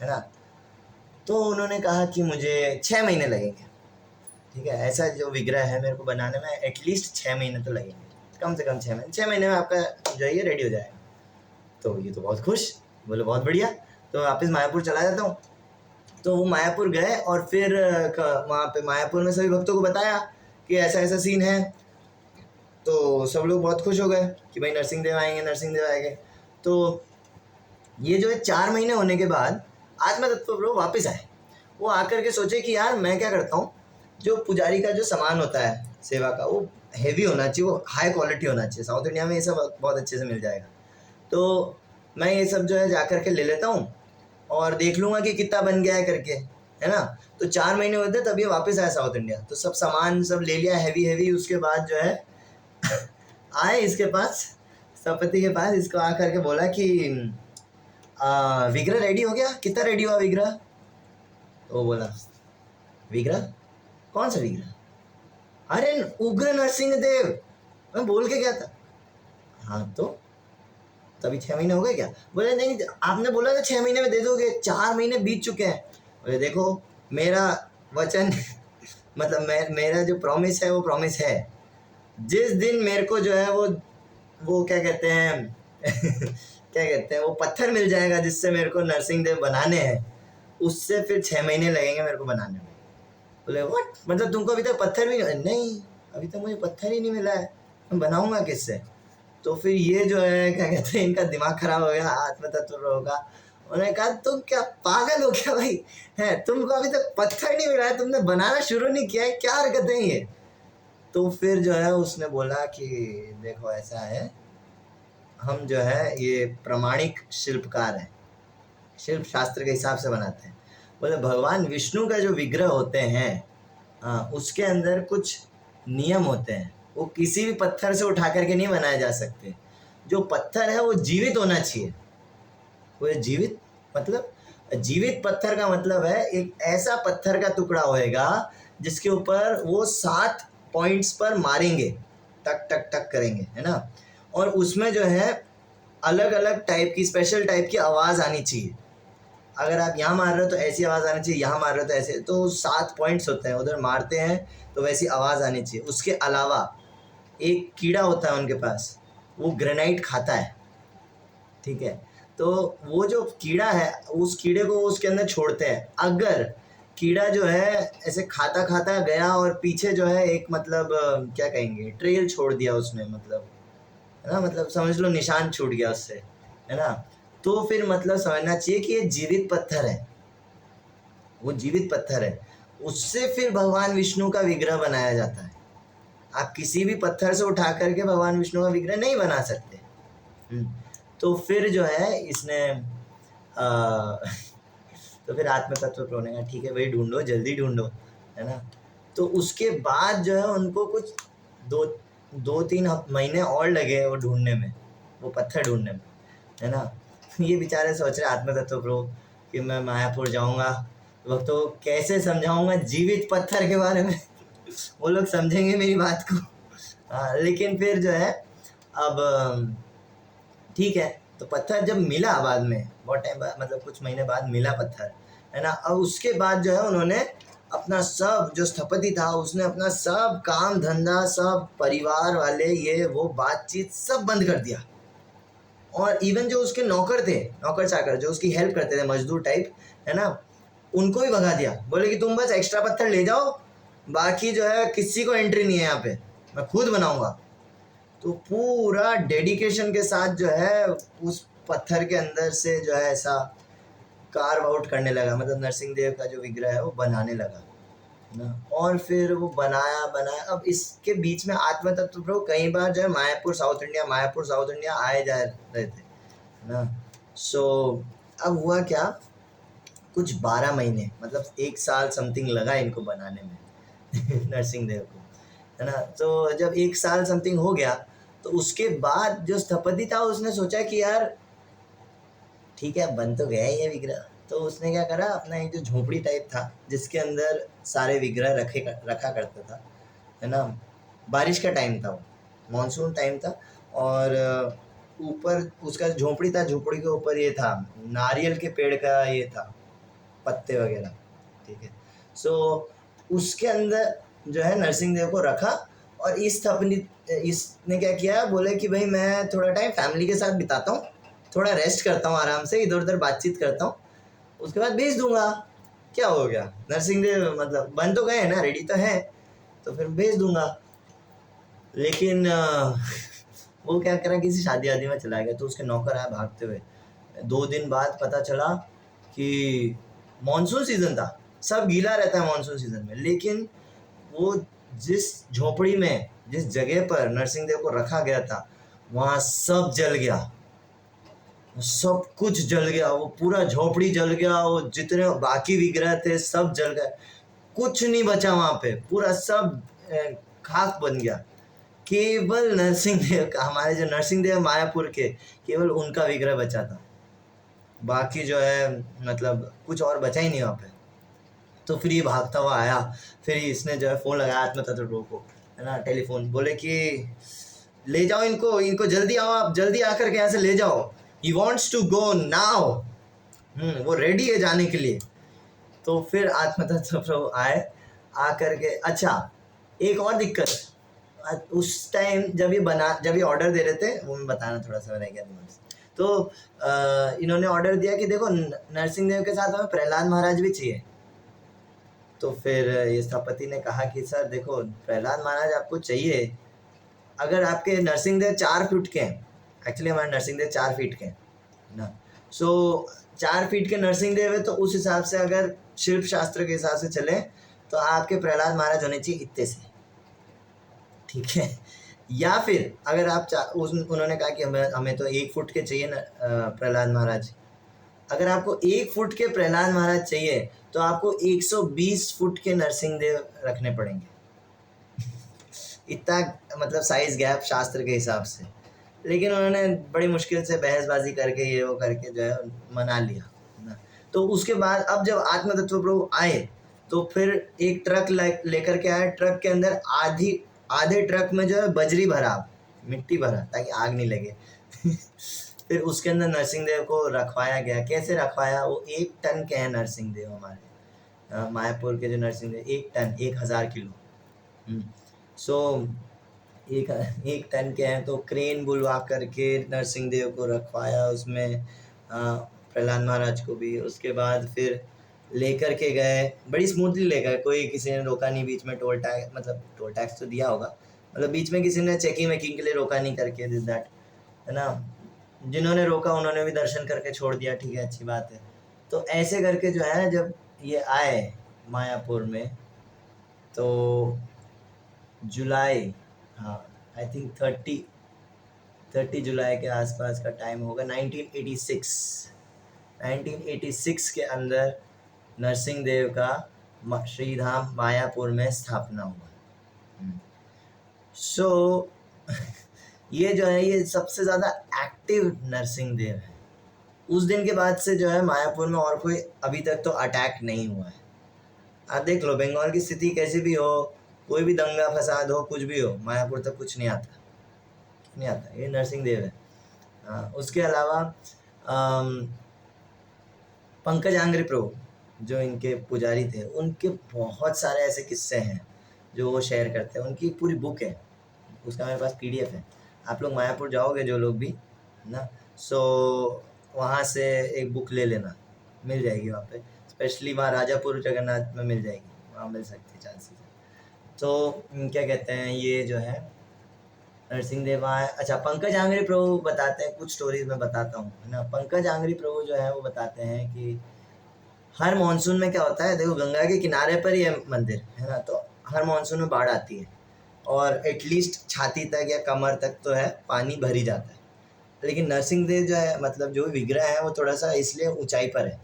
है ना। तो उन्होंने कहा कि मुझे 6 महीने लगेंगे। ठीक है, ऐसा जो विग्रह है मेरे को बनाने में एटलीस्ट 6 महीने तो लगेंगे, कम से कम 6 महीने। 6 महीने में आपका जो है ये रेडी हो जाएगा। तो ये तो बहुत खुश, बोले बहुत बढ़िया, तो वापस मायापुर चला जाता हूँ। तो वो मायापुर गए और फिर वहाँ पे मायापुर में सभी भक्तों को बताया कि ऐसा ऐसा सीन है। तो सब लोग बहुत खुश हो गए कि भाई नरसिंह देव आएंगे, नरसिंह देव आएंगे। तो ये जो है 4 महीने होने के बाद आत्मा तत्व प्रभु वापस आए। वो आकर के सोचे कि यार मैं क्या करता हूँ, जो पुजारी का जो सामान होता है सेवा का, वो हैवी होना चाहिए, वो हाई क्वालिटी होना चाहिए। साउथ इंडिया में ये सब बहुत अच्छे से मिल जाएगा। तो मैं ये सब जो है जा कर के ले लेता हूँ और देख लूँगा कि कितना बन गया है करके, है ना। तो 4 महीने होते तब ये वापस आया साउथ इंडिया। तो सब सामान सब ले लिया हैवी हैवी। उसके बाद जो है आए इसके पास, सपति के पास, इसको आ करके बोला कि विग्रह रेडी हो गया, कितना रेडी हुआ विग्रह? तो वो बोला विग्रह कौन सा विग्रह? अरे उग्र नरसिंह देव, मैं बोल के गया था। हाँ तो तभी 6 महीने हो गए क्या? बोले नहीं आपने बोला था 6 महीने में दे दोगे, 4 महीने बीत चुके हैं। बोले देखो मेरा वचन मतलब मेरा जो प्रॉमिस है वो प्रॉमिस है। जिस दिन मेरे को जो है वो क्या कहते हैं क्या कहते हैं, वो पत्थर मिल जाएगा जिससे मेरे को नरसिंह देव बनाने हैं, उससे फिर 6 महीने लगेंगे मेरे को बनाने में। बोले व्हाट, मतलब तुमको अभी तक पत्थर भी नहीं? अभी तक मुझे पत्थर ही नहीं मिला है, मैं बनाऊंगा किससे? तो फिर ये जो है क्या कहते हैं, इनका दिमाग खराब हो गया आत्म तत्व होगा। उन्होंने कहा तुम क्या पागल हो क्या भाई, है तुमको अभी तक पत्थर नहीं मिला है, तुमने बनाना शुरू नहीं किया है, क्या हरकत है ये? तो फिर जो है उसने बोला कि देखो ऐसा है, हम जो है ये प्रामाणिक शिल्पकार हैं, शिल्प शास्त्र के हिसाब से बनाते हैं। बोले भगवान विष्णु का जो विग्रह होते हैं उसके अंदर कुछ नियम होते हैं, वो किसी भी पत्थर से उठा करके नहीं बनाए जा सकते। जो पत्थर है वो जीवित होना चाहिए। वो जीवित मतलब, जीवित पत्थर का मतलब है एक ऐसा पत्थर का टुकड़ा होएगा जिसके ऊपर वो 7 पॉइंट्स पर मारेंगे, टक टक टक करेंगे, है ना। और उसमें जो है अलग अलग टाइप की, स्पेशल टाइप की आवाज़ आनी चाहिए। अगर आप यहाँ मार रहे हो तो ऐसी आवाज़ आनी चाहिए, यहाँ मार रहे हो तो ऐसे। तो 7 पॉइंट्स होते हैं, उधर मारते हैं तो वैसी आवाज़ आनी चाहिए। उसके अलावा एक कीड़ा होता है उनके पास, वो ग्रेनाइट खाता है, ठीक है। तो वो जो कीड़ा है उस कीड़े को उसके अंदर छोड़ते हैं। अगर कीड़ा जो है ऐसे खाता खाता गया और पीछे जो है एक मतलब क्या कहेंगे, ट्रेल छोड़ दिया उसने, मतलब है ना, मतलब समझ लो निशान छूट गया उससे, है ना। तो फिर मतलब समझना चाहिए कि ये जीवित पत्थर है, वो जीवित पत्थर है। उससे फिर भगवान विष्णु का विग्रह बनाया जाता है। आप किसी भी पत्थर से उठा करके भगवान विष्णु का विग्रह नहीं बना सकते। तो फिर जो है इसने तो फिर आत्म तत्व प्रो ने कहा ठीक है भाई ढूंढो, जल्दी ढूंढो, है ना। तो उसके बाद जो है उनको कुछ 2-3 महीने और लगे वो ढूंढने में, वो पत्थर ढूंढने में, है ना। ये बेचारे सोच रहे आत्म तत्व प्रो कि मैं मायापुर जाऊंगा तो कैसे समझाऊंगा जीवित पत्थर के बारे में वो लोग समझेंगे मेरी बात को। लेकिन फिर जो है अब ठीक है, तो पत्थर जब मिला बाद में, बहुत टाइम बाद, मतलब कुछ महीने बाद मिला पत्थर, है ना। अब उसके बाद जो है उन्होंने अपना सब, जो स्थपति था उसने अपना सब काम धंधा, सब परिवार वाले, ये वो बातचीत सब बंद कर दिया। और इवन जो उसके नौकर थे, नौकर चाकर जो उसकी हेल्प करते थे, मजदूर टाइप, है ना, उनको भी भगा दिया। बोले कि तुम बस एक्स्ट्रा पत्थर ले जाओ, बाकी जो है किसी को एंट्री नहीं है यहाँ पे, मैं खुद बनाऊंगा। तो पूरा डेडिकेशन के साथ जो है उस पत्थर के अंदर से जो है ऐसा कार्व आउट करने लगा, मतलब नरसिंह देव का जो विग्रह है वो बनाने लगा ना। और फिर वो बनाया बनाया। अब इसके बीच में आत्म तत्व प्रभु कई बार जो है मायापुर साउथ इंडिया आए जा रहे थे ना। सो अब हुआ क्या, कुछ 12 महीने, मतलब 1 साल समथिंग लगा इनको बनाने में नरसिंह देव को, है ना। तो जब 1 साल समथिंग हो गया तो उसके बाद जो स्थपति था उसने सोचा कि यार ठीक है, बन तो गया ये विग्रह। तो उसने क्या करा, अपना एक जो झोपड़ी टाइप था जिसके अंदर सारे विग्रह रखा करता था, है ना। बारिश का टाइम था, वो मानसून टाइम था, और ऊपर उसका झोपड़ी था, झोपड़ी के ऊपर ये था, नारियल के पेड़ का ये था, पत्ते वगैरह, ठीक है। सो उसके अंदर जो है नरसिंह देव को रखा। और इसने क्या किया, बोले कि भाई मैं थोड़ा टाइम फैमिली के साथ बिताता हूँ, थोड़ा रेस्ट करता हूँ, आराम से इधर उधर बातचीत करता हूँ, उसके बाद भेज दूंगा। क्या हो गया, नरसिंह देव मतलब बन तो गए हैं ना, रेडी तो है, तो फिर भेज दूंगा। लेकिन वो क्या करा, किसी शादी आदि में चला गया, तो उसके नौकर आया भागते हुए। 2 दिन बाद पता चला कि मानसून सीजन था, सब गीला रहता है मानसून सीजन में, लेकिन वो जिस झोपड़ी में, जिस जगह पर नरसिंह देव को रखा गया था, वहाँ सब जल गया, सब कुछ जल गया, वो पूरा झोपड़ी जल गया, वो जितने बाकी विग्रह थे सब जल गए, कुछ नहीं बचा वहाँ पे, पूरा सब खाक बन गया। केवल नरसिंह देव का, हमारे जो नरसिंह देव मायापुर के, केवल उनका विग्रह बचा था, बाकी जो है मतलब कुछ और बचा ही नहीं वहाँ पे। तो फिर ये भागता हुआ आया, फिर इसने जो है फ़ोन लगाया आत्म तत्व को, है ना, टेलीफोन, बोले कि ले जाओ इनको जल्दी आओ, आप जल्दी आकर के यहाँ से ले जाओ, he wants to go now, वो रेडी है जाने के लिए। तो फिर आत्म तत्व प्रभु आए, आकर के, अच्छा एक और दिक्कत, उस टाइम जब ये ऑर्डर दे रहे थे, वो मैं बताना थोड़ा सा रह गया दिमाग से। तो इन्होंने ऑर्डर दिया कि देखो नरसिंह देव के साथ हमें प्रहलाद महाराज भी चाहिए। तो फिर ये स्थपति ने कहा कि सर देखो, प्रहलाद महाराज आपको चाहिए, अगर आपके नरसिंह देव 4 फीट के हैं, एक्चुअली हमारे नरसिंह देव 4 फीट के हैं ना। सो 4 फीट के नरसिंह देव है, तो उस हिसाब से अगर शिल्प शास्त्र के हिसाब से चले तो आपके प्रहलाद महाराज होने चाहिए इतने से, ठीक है। या फिर अगर आप उन्होंने कहा कि हमें तो 1 फुट के चाहिए ना प्रहलाद महाराज, अगर आपको 1 फुट के प्रहलाद महाराज चाहिए तो आपको 120 फुट के नरसिंह देव रखने पड़ेंगे इतना मतलब साइज गैप शास्त्र के हिसाब से। लेकिन उन्होंने बड़ी मुश्किल से बहसबाजी करके ये वो करके जो है मना लिया ना। तो उसके बाद अब जब आत्म तत्व प्रभु आए तो फिर एक ट्रक लेकर के आए, ट्रक के अंदर आधे ट्रक में जो है बजरी भरा, मिट्टी भरा, ताकि आग नहीं लगे फिर उसके अंदर नरसिंह देव को रखवाया गया। कैसे रखवाया, वो 1 टन के हैं नरसिंह देव, हमारे मायापुर के जो नरसिंह देव 1 टन 1000 किलो। सो 1 टन के हैं, तो क्रेन बुलवा करके नरसिंह देव को रखवाया, उसमें प्रहलाद महाराज को भी। उसके बाद फिर लेकर के गए, बड़ी स्मूथली ले गए, कोई किसी ने रोका नहीं बीच में, टोल टैक्स तो दिया होगा, मतलब बीच में किसी ने चेकिंग वेकिंग के लिए रोका नहीं करके, दिस दैट, है ना। जिन्होंने रोका उन्होंने भी दर्शन करके छोड़ दिया, ठीक है, अच्छी बात है। तो ऐसे करके जो है जब ये आए मायापुर में, तो जुलाई, हाँ आई थिंक 30 जुलाई के आसपास का टाइम होगा, 1986 के अंदर नरसिंह देव का श्रीधाम मायापुर में स्थापना हुआ। सो ये जो है ये सबसे ज़्यादा एक्टिव नरसिंह देव है। उस दिन के बाद से जो है मायापुर में और कोई अभी तक तो अटैक नहीं हुआ है। आप देख लो बंगाल की स्थिति कैसी भी हो, कोई भी दंगा फसाद हो, कुछ भी हो, मायापुर तक कुछ नहीं आता, ये नरसिंह देव है। हाँ, उसके अलावा पंकज आंग्रे प्रभु जो इनके पुजारी थे, उनके बहुत सारे ऐसे किस्से हैं जो वो शेयर करते हैं। उनकी पूरी बुक है, उसका मेरे पास पीडीएफ है। आप लोग मायापुर जाओगे जो लोग भी ना, सो वहाँ से एक बुक ले लेना, मिल जाएगी वहाँ पे। स्पेशली वहाँ राजापुर जगन्नाथ में मिल जाएगी, वहाँ मिल सकती है चांसेस है। तो क्या कहते हैं, ये जो है नरसिंह देव वहाँ। अच्छा, पंकज आंग्रे प्रभु बताते हैं, कुछ स्टोरीज में बताता हूँ, है ना। पंकज आंग्रे प्रभु जो है वो बताते हैं कि हर मानसून में क्या होता है, देखो गंगा के किनारे पर ही है मंदिर, है ना, तो हर मानसून में बाढ़ आती है और एटलीस्ट छाती तक या कमर तक तो है पानी भर ही जाता है। लेकिन नरसिंह देव जो है, मतलब जो विग्रह है वो थोड़ा सा इसलिए ऊंचाई पर है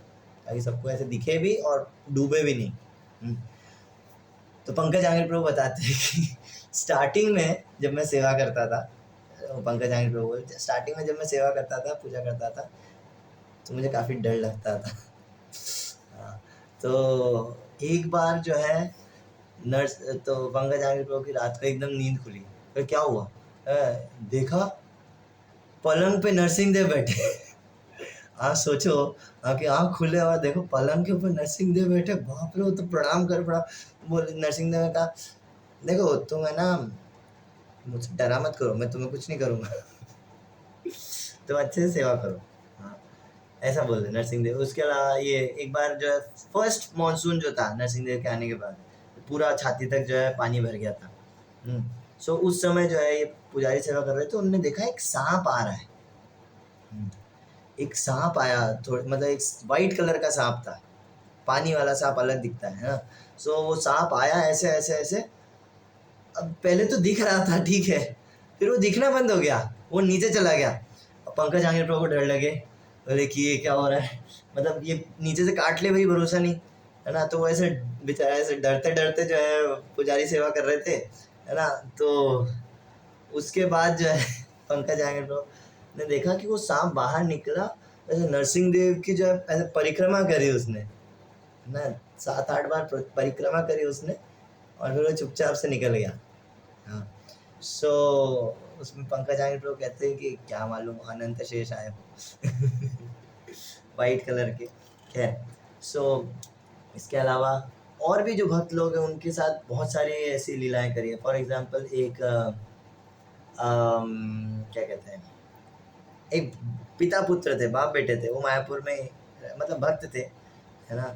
ताकि सबको ऐसे दिखे भी और डूबे भी नहीं। तो पंकज आंग्रे प्रभु बताते हैं कि स्टार्टिंग में जब मैं सेवा करता था, पंकज आंग्रे प्रभु स्टार्टिंग में जब मैं सेवा करता था, पूजा करता था, तो मुझे काफ़ी डर लगता था। हाँ, तो एक बार जो है तो पंकज आंग्रे प्रभु की रात को एकदम नींद खुली, तो क्या हुआ, देखा पलंग पे नरसिंह देव बैठे। आप सोचो, आपकी आँख खुले और देखो पलंग के ऊपर नरसिंह देव बैठे, बाप रे। वो तो प्रणाम कर पड़ा, बोले नरसिंह देव ने कहा, देखो तुम है ना, मुझसे डरा मत करो, मैं तुम्हें कुछ नहीं करूँगा। तुम अच्छे से सेवा करो। हाँ, ऐसा बोल रहे नरसिंह देव। उसके अलावा ये एक बार जो है फर्स्ट मानसून जो था नरसिंह देव के आने के बाद, पूरा छाती तक जो है पानी भर गया था। सो उस समय जो है ये पुजारी सेवा कर रहे थे, उन्होंने देखा एक सांप आ रहा है। एक सांप आया, थोड़ा मतलब एक वाइट कलर का सांप था, पानी वाला सांप अलग दिखता है ना। सो वो सांप आया ऐसे ऐसे ऐसे, अब पहले तो दिख रहा था ठीक है, फिर वो दिखना बंद हो गया, वो नीचे चला गया। अब पंकज आंग्रे प्रभु को डर लगे, बोले कि ये क्या हो रहा है, मतलब ये नीचे से काट ले भाई, भरोसा नहीं, है ना। तो वो ऐसे बेचारा ऐसे डरते डरते जो है पुजारी सेवा कर रहे थे, है ना। तो उसके बाद जो है पंकज आंग्रे प्रभु ने देखा कि वो सांप बाहर निकला, ऐसे नरसिंह देव की जो है ऐसे परिक्रमा करी उसने, है ना, 7-8 बार परिक्रमा करी उसने, और फिर वो चुपचाप से निकल गया। हाँ, सो उसमें पंकज आंग्रे प्रभु कहते हैं कि क्या मालूम अनंत शेष आए हो। वाइट कलर के। खैर, सो इसके अलावा और भी जो भक्त लोग हैं उनके साथ बहुत सारी ऐसी लीलाएं करी है। फॉर एग्जांपल एक क्या कहते हैं, एक पिता पुत्र थे, बाप बेटे थे, वो मायापुर में मतलब भक्त थे, है ना।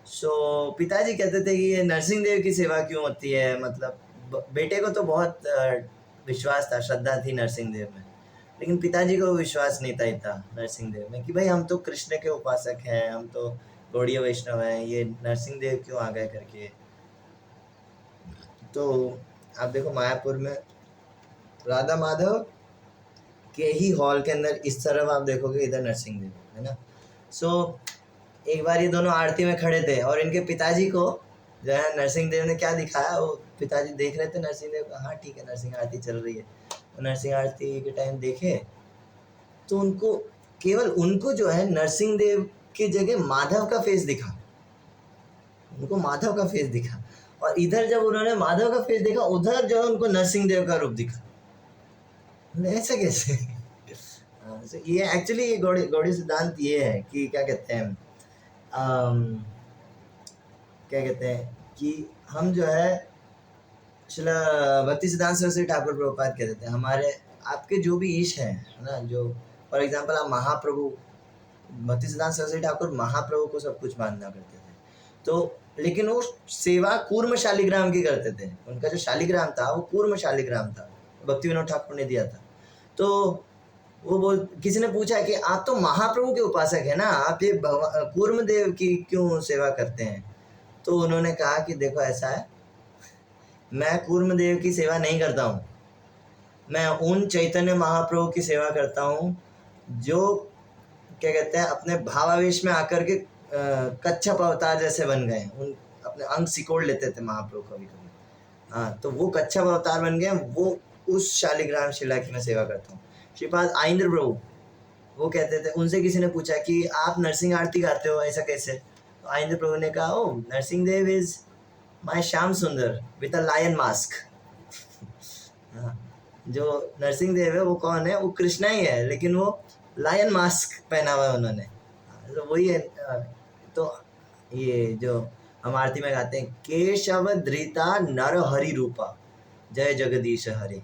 सो पिताजी कहते थे कि ये नरसिंह देव की सेवा क्यों होती है, मतलब बेटे को तो बहुत विश्वास था, श्रद्धा थी नरसिंह देव में, लेकिन पिताजी को विश्वास नहीं था इतना नरसिंह देव में कि भाई हम तो कृष्ण के उपासक हैं, हम तो गौड़ीय वैष्णव हैं, ये नरसिंह देव क्यों आ गए करके। तो आप देखो मायापुर में राधा माधव के ही हॉल के अंदर इस तरफ आप देखोगे इधर नरसिंह देव, है ना। सो एक बार ये दोनों आरती में खड़े थे और इनके पिताजी को जो है नरसिंह देव ने क्या दिखाया, वो पिताजी देख रहे थे नरसिंह देव का, हाँ ठीक है नरसिंह आरती चल रही है। तो नरसिंह आरती के टाइम देखे तो उनको, केवल उनको जो है नरसिंह देव की जगह माधव का फेस दिखा, उनको माधव का फेस दिखा। और इधर जब उन्होंने माधव का फेस देखा, उधर जो है उनको नरसिंह देव का रूप दिखा। ऐसा कैसे? ये एक्चुअली गौड़ी सिद्धांत ये है कि क्या कहते हैं, क्या कहते हैं कि हम जो है शिला भक्ति सिद्धांत सरस्वती ठाकुर प्रभुपाद कहते थे, हमारे आपके जो भी ईश हैं, है ना, जो फॉर एग्जांपल आप महाप्रभु, भक्ति सिद्धांत सरस्वती ठाकुर महाप्रभु को सब कुछ मानना करते थे, तो लेकिन वो सेवा कूर्म शालिग्राम की करते थे। उनका जो शालिग्राम था वो कूर्म शालिग्राम था, भक्ति विनोद ठाकुर ने दिया था। तो वो बोल, किसी ने पूछा कि आप तो महाप्रभु के उपासक है ना, आप ये कूर्म देव की क्यों सेवा करते हैं। तो उन्होंने कहा कि देखो ऐसा है, मैं कूर्म देव की सेवा नहीं करता हूँ, मैं उन चैतन्य महाप्रभु की सेवा करता हूँ जो क्या कहते हैं अपने भावावेश में आकर के कच्छप अवतार जैसे बन गए, उन अपने अंग सिकोड़ लेते थे महाप्रभु कभी कभी। हाँ, तो वो कच्छप अवतार बन गए, वो उस शालिग्राम शिला की मैं सेवा करता हूँ। श्रीपाद आइंद्र प्रभु वो कहते थे, उनसे किसी ने पूछा कि आप नरसिंह आरती गाते हो ऐसा कैसे, तो आइंद्र प्रभु ने कहा, ओ नरसिंह देव इज माय श्याम सुंदर विद अ लायन मास्क। हाँ, जो नरसिंह देव है वो कौन है, वो कृष्णा ही है, लेकिन वो लायन मास्क पहना हुआ है उन्होंने। तो वही है। तो ये जो हम आरती में गाते हैं, केशव धृता नर हरि रूपा जय जगदीश हरे।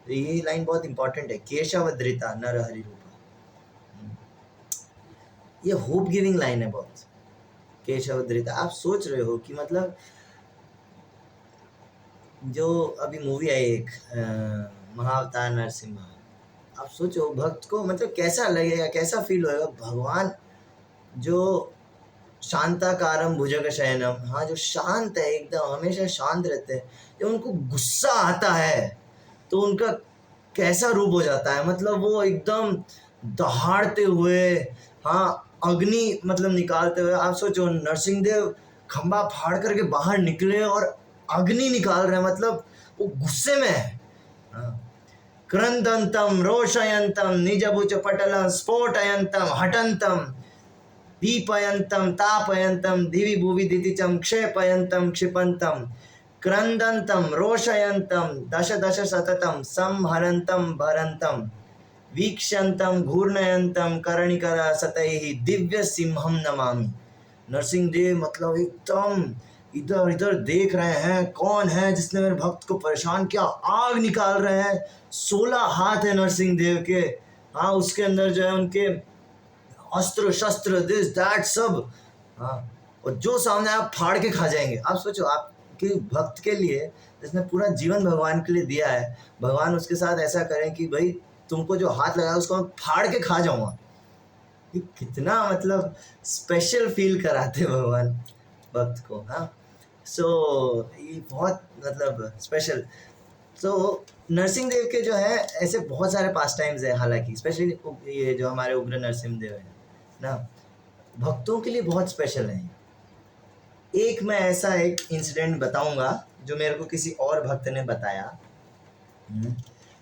तो ये लाइन बहुत इंपॉर्टेंट है, केशव धृता नर हरि रूपा। ये होप गिविंग लाइन है बहुत, केशव धृता। आप सोच रहे हो कि मतलब जो अभी मूवी आई एक महाअवतार नरसिम्हा, आप सोचो भक्त को मतलब कैसा लगेगा, कैसा फील होएगा। भगवान जो शांताकारम भुजग शयनम, हाँ, जो शांत है एकदम, हमेशा शांत रहते हैं, जब उनको गुस्सा आता है तो उनका कैसा रूप हो जाता है। मतलब वो एकदम दहाड़ते हुए, हाँ, अग्नि मतलब निकालते हुए। आप सोचो नरसिंहदेव खंबा फाड़ करके बाहर निकले और अग्नि निकाल रहे हैं, मतलब वो गुस्से में है। हाँ। क्रंदंतम रोशयंतम निजभुज पटलम स्फोटयंतम हटंतम दीपयंतम तापयंतम दिवि भुवि दितिचम क्षयपयंतम क्षिपंतम क्रंदंतम रोशयंतम दश दश सततम संहरंतम भरंतम वीक्षंतम घूर्णयंतम कर्णिकर सतैहि दिव्य सिंहम नमामि। नरसिंह देव मतलब एकदम इधर इधर देख रहे हैं, कौन है जिसने मेरे भक्त को परेशान किया, आग निकाल रहे हैं। 16 हाथ है नरसिंह देव के, हाँ, उसके अंदर जो है उनके अस्त्र शस्त्र दिस दैट सब, हाँ, और जो सामने आप फाड़ के खा जाएंगे। आप सोचो आपके भक्त के लिए जिसने पूरा जीवन भगवान के लिए दिया है, भगवान उसके साथ ऐसा करें कि भाई तुमको जो हाथ लगाया उसको मैं फाड़ के खा जाऊंगा। ये कितना मतलब स्पेशल फील कराते भगवान भक्त को। हाँ, सो ये बहुत मतलब स्पेशल। तो नरसिंह देव के जो है ऐसे बहुत सारे पास टाइम्स है, हालांकि स्पेशली ये जो हमारे उग्र नरसिंह देव है ना, भक्तों के लिए बहुत स्पेशल है। एक मैं ऐसा एक इंसिडेंट बताऊंगा जो मेरे को किसी और भक्त ने बताया,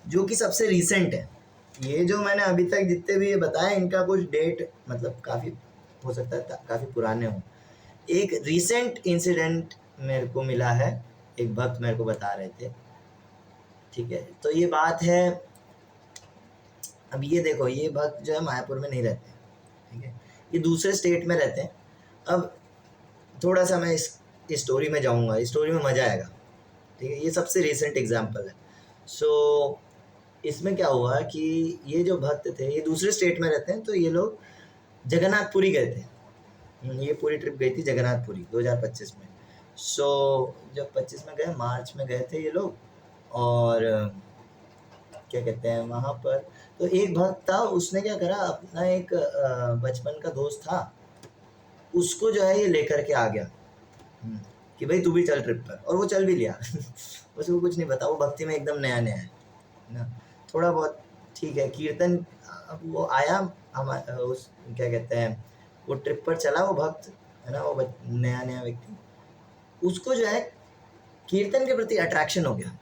जो कि सबसे रीसेंट है। ये जो मैंने अभी तक जितने भी ये बताया इनका कुछ डेट मतलब काफ़ी हो सकता है काफ़ी पुराने हो। एक रीसेंट इंसिडेंट मेरे को मिला है, एक भक्त मेरे को बता रहे थे। ठीक है, तो ये बात है, अब ये देखो, ये भक्त जो है मायापुर में नहीं रहते, ठीक है, ये दूसरे स्टेट में रहते हैं। अब थोड़ा सा मैं इस स्टोरी में जाऊंगा, इस स्टोरी में मज़ा आएगा, ठीक है। ये सबसे रिसेंट एग्जांपल है। सो इसमें क्या हुआ कि ये जो भक्त थे ये दूसरे स्टेट में रहते हैं, तो ये लोग जगन्नाथपुरी गए थे। ये पूरी ट्रिप गई थी जगन्नाथपुरी 2025 में। सो जब 25 में गए, मार्च में गए थे ये लोग, और क्या कहते हैं वहाँ पर, तो एक भक्त था, उसने क्या करा, अपना एक बचपन का दोस्त था, उसको जो है ये लेकर के आ गया कि भाई तू भी चल ट्रिप पर, और वो चल भी लिया। उसको कुछ नहीं पता, वो भक्ति में एकदम नया नया है ना, थोड़ा बहुत ठीक है कीर्तन। अब वो आया हम उस क्या कहते हैं वो ट्रिप पर चला, वो भक्त है ना, वो नया नया व्यक्ति, उसको जो है कीर्तन के प्रति अट्रैक्शन हो गया,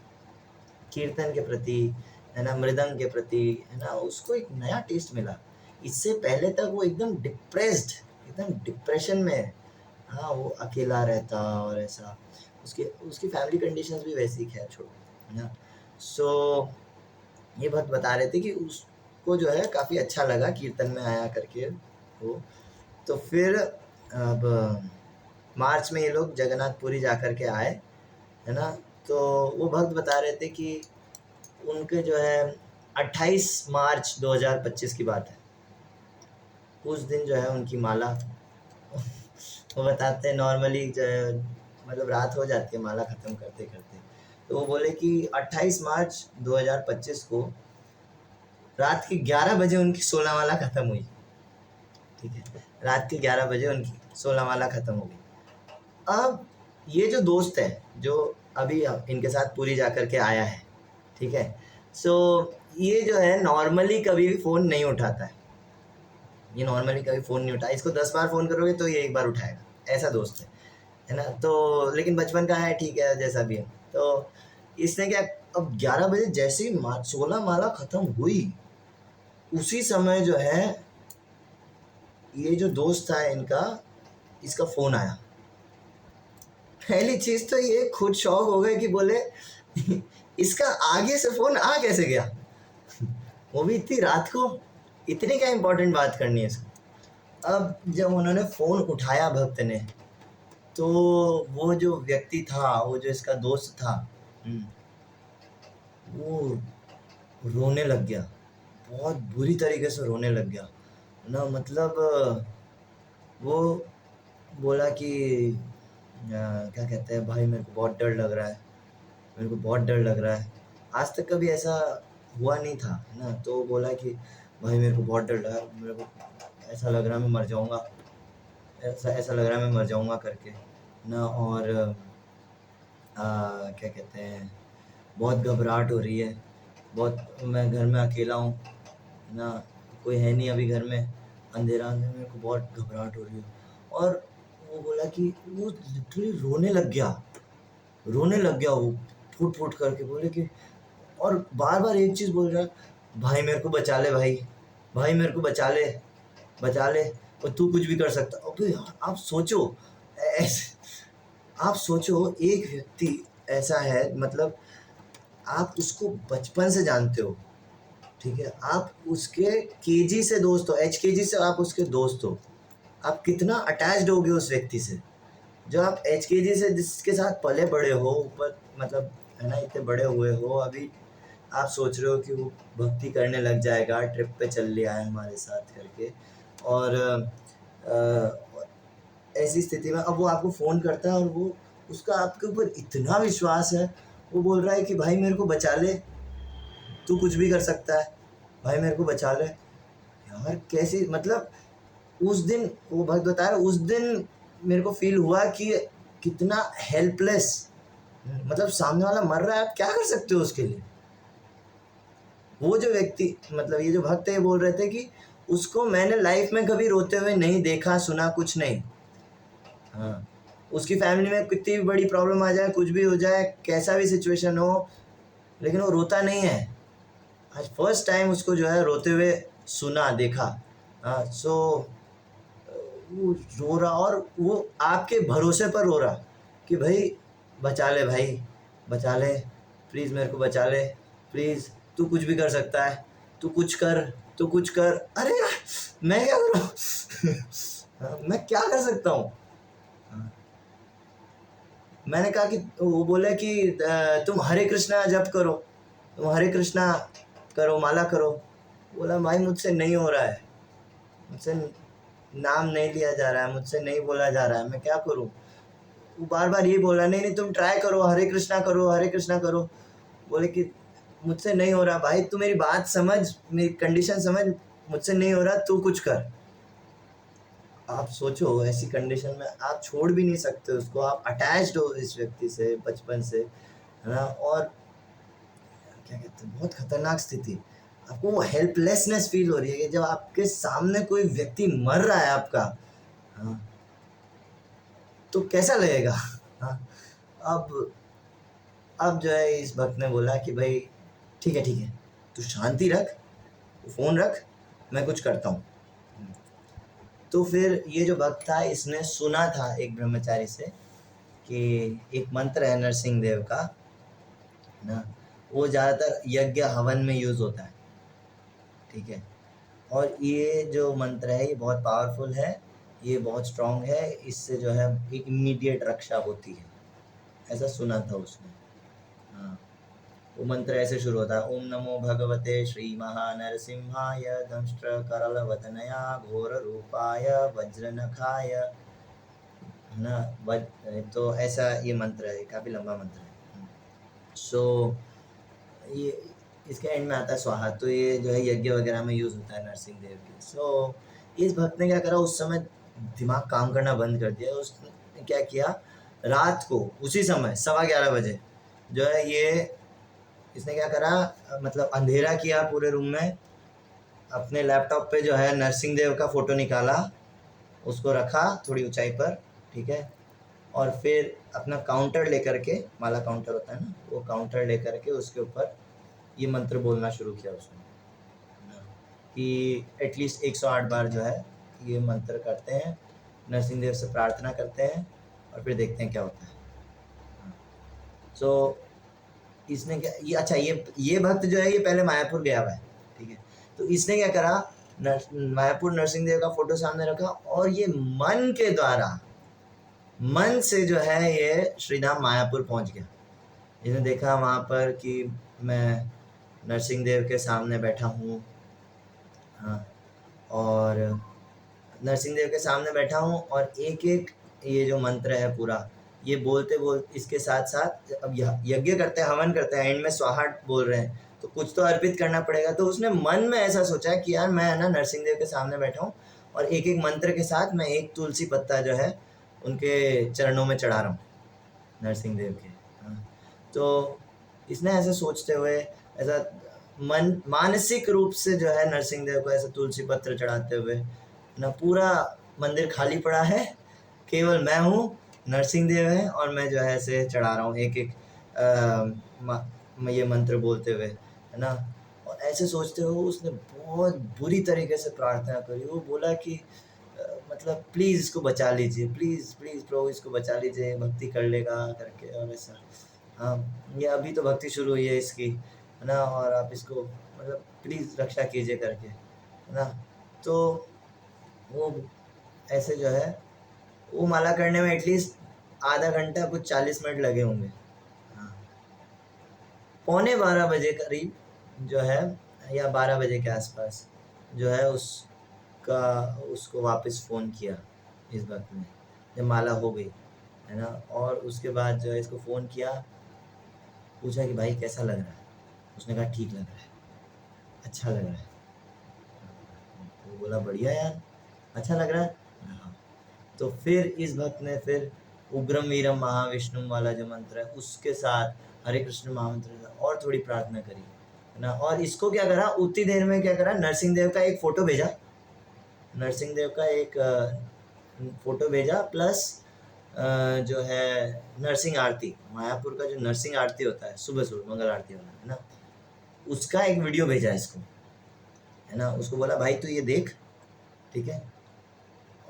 कीर्तन के प्रति है ना, मृदंग के प्रति है ना, उसको एक नया टेस्ट मिला। इससे पहले तक वो एकदम डिप्रेस्ड, एकदम डिप्रेशन में है, हाँ, वो अकेला रहता और ऐसा, उसकी उसकी फैमिली कंडीशंस भी वैसी खैर छोड़ो है ना। सो ये भक्त बता रहे थे कि उसको जो है काफ़ी अच्छा लगा कीर्तन में आया करके वो। तो फिर अब मार्च में ये लोग जगन्नाथपुरी जा कर के आए है ना, तो वो भक्त बता रहे थे कि उनके जो है 28 मार्च 2025 की बात है, उस दिन जो है उनकी माला वो बताते हैं नॉर्मली जो है मतलब रात हो जाती है माला ख़त्म करते करते, तो वो बोले कि 28 मार्च 2025 को रात के 11 बजे उनकी 16 माला ख़त्म हुई। ठीक है, रात के 11 बजे उनकी 16 माला ख़त्म हो गई। अब ये जो दोस्त है जो अभी इनके साथ पूरी जा कर के आया है, ठीक है, सो ये जो है नॉर्मली कभी भी फ़ोन नहीं उठाता है, ये नॉर्मली कभी फ़ोन नहीं उठाया, इसको 10 बार फ़ोन करोगे तो ये एक बार उठाएगा, ऐसा दोस्त है ना। तो लेकिन बचपन का है, ठीक है, जैसा भी है। तो इसने क्या, अब 11 बजे जैसे ही 16 माला ख़त्म हुई, उसी समय जो है ये जो दोस्त था इनका, इसका फ़ोन आया। पहली चीज़ तो ये खुद शॉक हो गए कि बोले इसका आगे से फ़ोन आ कैसे गया, वो भी इतनी रात को, इतनी क्या इम्पोर्टेंट बात करनी है इसको। अब जब उन्होंने फ़ोन उठाया भक्त ने, तो वो जो व्यक्ति था, वो जो इसका दोस्त था, वो रोने लग गया, बहुत बुरी तरीके से रोने लग गया ना। मतलब वो बोला कि क्या कहते हैं, भाई मेरे को बहुत डर लग रहा है, मेरे को बहुत डर लग रहा है, आज तक कभी ऐसा हुआ नहीं था ना। तो वो बोला कि भाई मेरे को बहुत डर लगा, मेरे को ऐसा लग रहा है मैं मर जाऊँगा, ऐसा ऐसा लग रहा है मैं मर जाऊँगा करके ना। और क्या कहते हैं, बहुत घबराहट हो रही है, बहुत, मैं घर में अकेला हूँ ना, कोई है नहीं अभी घर में, अंधेरा अंधेरा, मेरे को बहुत घबराहट हो रही है। और वो बोला कि वो लिटरली रोने लग गया वो, फूट फूट करके बोले कि, और बार बार एक चीज़ बोल रहा है, भाई मेरे को बचा ले, भाई भाई मेरे को बचा ले, और तू कुछ भी कर सकता। अबे यार आप सोचो, ऐसे आप सोचो, एक व्यक्ति ऐसा है, मतलब आप उसको बचपन से जानते हो, ठीक है, आप उसके केजी से दोस्त हो, एचकेजी से आप उसके दोस्त हो, आप कितना अटैच्ड होगे उस व्यक्ति से, जो आप एचकेजी से जिसके साथ पले बड़े हो, ऊपर मतलब है ना, इतने बड़े हुए हो, अभी आप सोच रहे हो कि वो भक्ति करने लग जाएगा, ट्रिप पे चल लिया है हमारे साथ करके। और ऐसी स्थिति में अब वो आपको फ़ोन करता है, और वो, उसका आपके ऊपर इतना विश्वास है, वो बोल रहा है कि भाई मेरे को बचा ले, तू कुछ भी कर सकता है, भाई मेरे को बचा ले। यार कैसी, मतलब उस दिन वो भक्त बता रहा, उस दिन मेरे को फील हुआ कि कितना हेल्पलेस, मतलब सामने वाला मर रहा है, आप क्या कर सकते हो उसके लिए। वो जो व्यक्ति, मतलब ये जो भक्त है, ये बोल रहे थे कि उसको मैंने लाइफ में कभी रोते हुए नहीं देखा, सुना कुछ नहीं। हाँ, उसकी फैमिली में कितनी भी बड़ी प्रॉब्लम आ जाए, कुछ भी हो जाए, कैसा भी सिचुएशन हो, लेकिन वो रोता नहीं है। आज फर्स्ट टाइम उसको जो है रोते हुए सुना, देखा। हाँ, सो वो रो रहा, और वो आपके भरोसे पर रो रहा कि भाई बचा ले, भाई बचा ले, प्लीज़ मेरे को बचा ले, प्लीज़ तू कुछ भी कर सकता है, तू कुछ कर, तू कुछ कर। अरे यार मैं क्या करूँ हाँ, मैं क्या कर सकता हूँ। हाँ, मैंने कहा कि, वो बोले कि तुम हरे कृष्णा जप करो, तुम हरे कृष्णा करो, माला करो। बोला भाई मुझसे नहीं हो रहा है, मुझसे नाम नहीं लिया जा रहा है, मुझसे नहीं बोला जा रहा है, मैं क्या करूँ। वो बार बार ये बोला, नहीं नहीं तुम ट्राई करो, हरे कृष्णा करो, हरे कृष्णा करो। बोले कि मुझसे नहीं हो रहा भाई, तू मेरी बात समझ, मेरी कंडीशन समझ, मुझसे नहीं हो रहा, तू कुछ कर। आप सोचो, ऐसी कंडीशन में आप छोड़ भी नहीं सकते उसको, आप अटैच्ड हो इस व्यक्ति से बचपन से, है ना। और क्या कहते हैं, बहुत खतरनाक स्थिति, आपको वो हेल्पलेसनेस फील हो रही है कि जब आपके सामने कोई व्यक्ति मर रहा है आपका, हाँ, तो कैसा लगेगा। हाँ, अब अब जो है इस भक्त ने बोला कि भाई ठीक है, तू शांति रख, फ़ोन रख, मैं कुछ करता हूँ। तो फिर ये जो भक्त था, इसने सुना था एक ब्रह्मचारी से कि एक मंत्र है नरसिंह देव का ना, वो ज़्यादातर यज्ञ हवन में यूज़ होता है, ठीक है। और ये जो मंत्र है, ये बहुत पावरफुल है, ये बहुत स्ट्रॉन्ग है, इससे जो है एक इमीडिएट रक्षा होती है, ऐसा सुना था उसने। हाँ, वो मंत्र ऐसे शुरू होता है, ओम नमो भगवते श्री महानरसिंहाय दंष्ट्र करलवदनया घोर रूपाय वज्रनखाय, है ना। तो ऐसा ये मंत्र है, काफ़ी लंबा मंत्र है। सो ये इसके एंड में आता है स्वाहा, तो ये जो है यज्ञ वगैरह में यूज़ होता है नरसिंह देव के। सो इस भक्त ने क्या करा, उस समय दिमाग काम करना बंद कर दिया, उसने क्या किया, रात को उसी समय 11:15 बजे जो है ये, इसने क्या करा, मतलब अंधेरा किया पूरे रूम में, अपने लैपटॉप पे जो है नरसिंह देव का फ़ोटो निकाला, उसको रखा थोड़ी ऊंचाई पर, ठीक है। और फिर अपना काउंटर लेकर के, माला काउंटर होता है ना, वो काउंटर लेकर के उसके ऊपर ये मंत्र बोलना शुरू किया उसने, कि एटलीस्ट 108 बार जो है ये मंत्र करते हैं, नरसिंह देव से प्रार्थना करते हैं, और फिर देखते हैं क्या होता है। सो इसने क्या, ये अच्छा, ये भक्त जो है ये पहले मायापुर गया हुआ है, ठीक है। तो इसने क्या करा, मायापुर नरसिंह देव का फोटो सामने रखा और ये मन के द्वारा, मन से जो है ये श्रीधाम मायापुर पहुंच गया। इसने देखा वहाँ पर कि मैं नरसिंह देव के सामने बैठा हूँ, हाँ, और नरसिंह देव के सामने बैठा हूँ और एक एक ये जो मंत्र है पूरा ये बोलते इसके साथ साथ अब यज्ञ करते हैं, हवन करते हैं, एंड में स्वाहा बोल रहे हैं तो कुछ तो अर्पित करना पड़ेगा। तो उसने मन में ऐसा सोचा कि यार मैं है ना नरसिंह देव के सामने बैठा हूँ और एक एक मंत्र के साथ मैं एक तुलसी पत्ता जो है उनके चरणों में चढ़ा रहा हूँ, नरसिंह देव के। हाँ, तो इसने ऐसे सोचते हुए ऐसा मानसिक रूप से जो है नरसिंह देव को ऐसे तुलसी पत्र चढ़ाते हुए ना, पूरा मंदिर खाली पड़ा है, केवल मैं हूँ, नरसिंह देव है और मैं जो है ऐसे चढ़ा रहा हूँ एक एक ये मंत्र बोलते हुए, है ना। और ऐसे सोचते हुए उसने बहुत बुरी तरीके से प्रार्थना करी। वो बोला कि मतलब प्लीज़ इसको बचा लीजिए, प्लीज़ प्लीज़ प्रभु इसको बचा लीजिए, भक्ति कर लेगा करके। और ऐसा, हाँ, ये अभी तो भक्ति शुरू हुई है इसकी, है ना, और आप इसको मतलब प्लीज़ रक्षा कीजिए करके, है ना। तो वो ऐसे जो है वो माला करने में एटलीस्ट आधा घंटा कुछ 40 मिनट लगे होंगे। हाँ, 11:15 बजे करीब जो है या 12 बजे के आसपास जो है उसको वापस फ़ोन किया इस वक्त में, जब माला हो गई, है ना। और उसके बाद जो है इसको फ़ोन किया, पूछा कि भाई कैसा लग रहा है। उसने कहा ठीक लग रहा है, अच्छा लग रहा है। वो बोला बढ़िया यार, अच्छा लग रहा है। हाँ, तो फिर इस भक्त ने फिर उग्रम वीरम महाविष्णु वाला जो मंत्र है उसके साथ हरे कृष्ण महामंत्र और थोड़ी प्रार्थना करी, है ना। और इसको क्या करा, उतनी देर में क्या करा, नरसिंह देव का एक फ़ोटो भेजा, नरसिंह देव का एक फ़ोटो भेजा, प्लस जो है नरसिंह आरती, मायापुर का जो नरसिंह आरती होता है सुबह सुबह मंगल आरती वाला, है ना, उसका एक वीडियो भेजा इसको, है ना। उसको बोला भाई तू ये देख, ठीक है,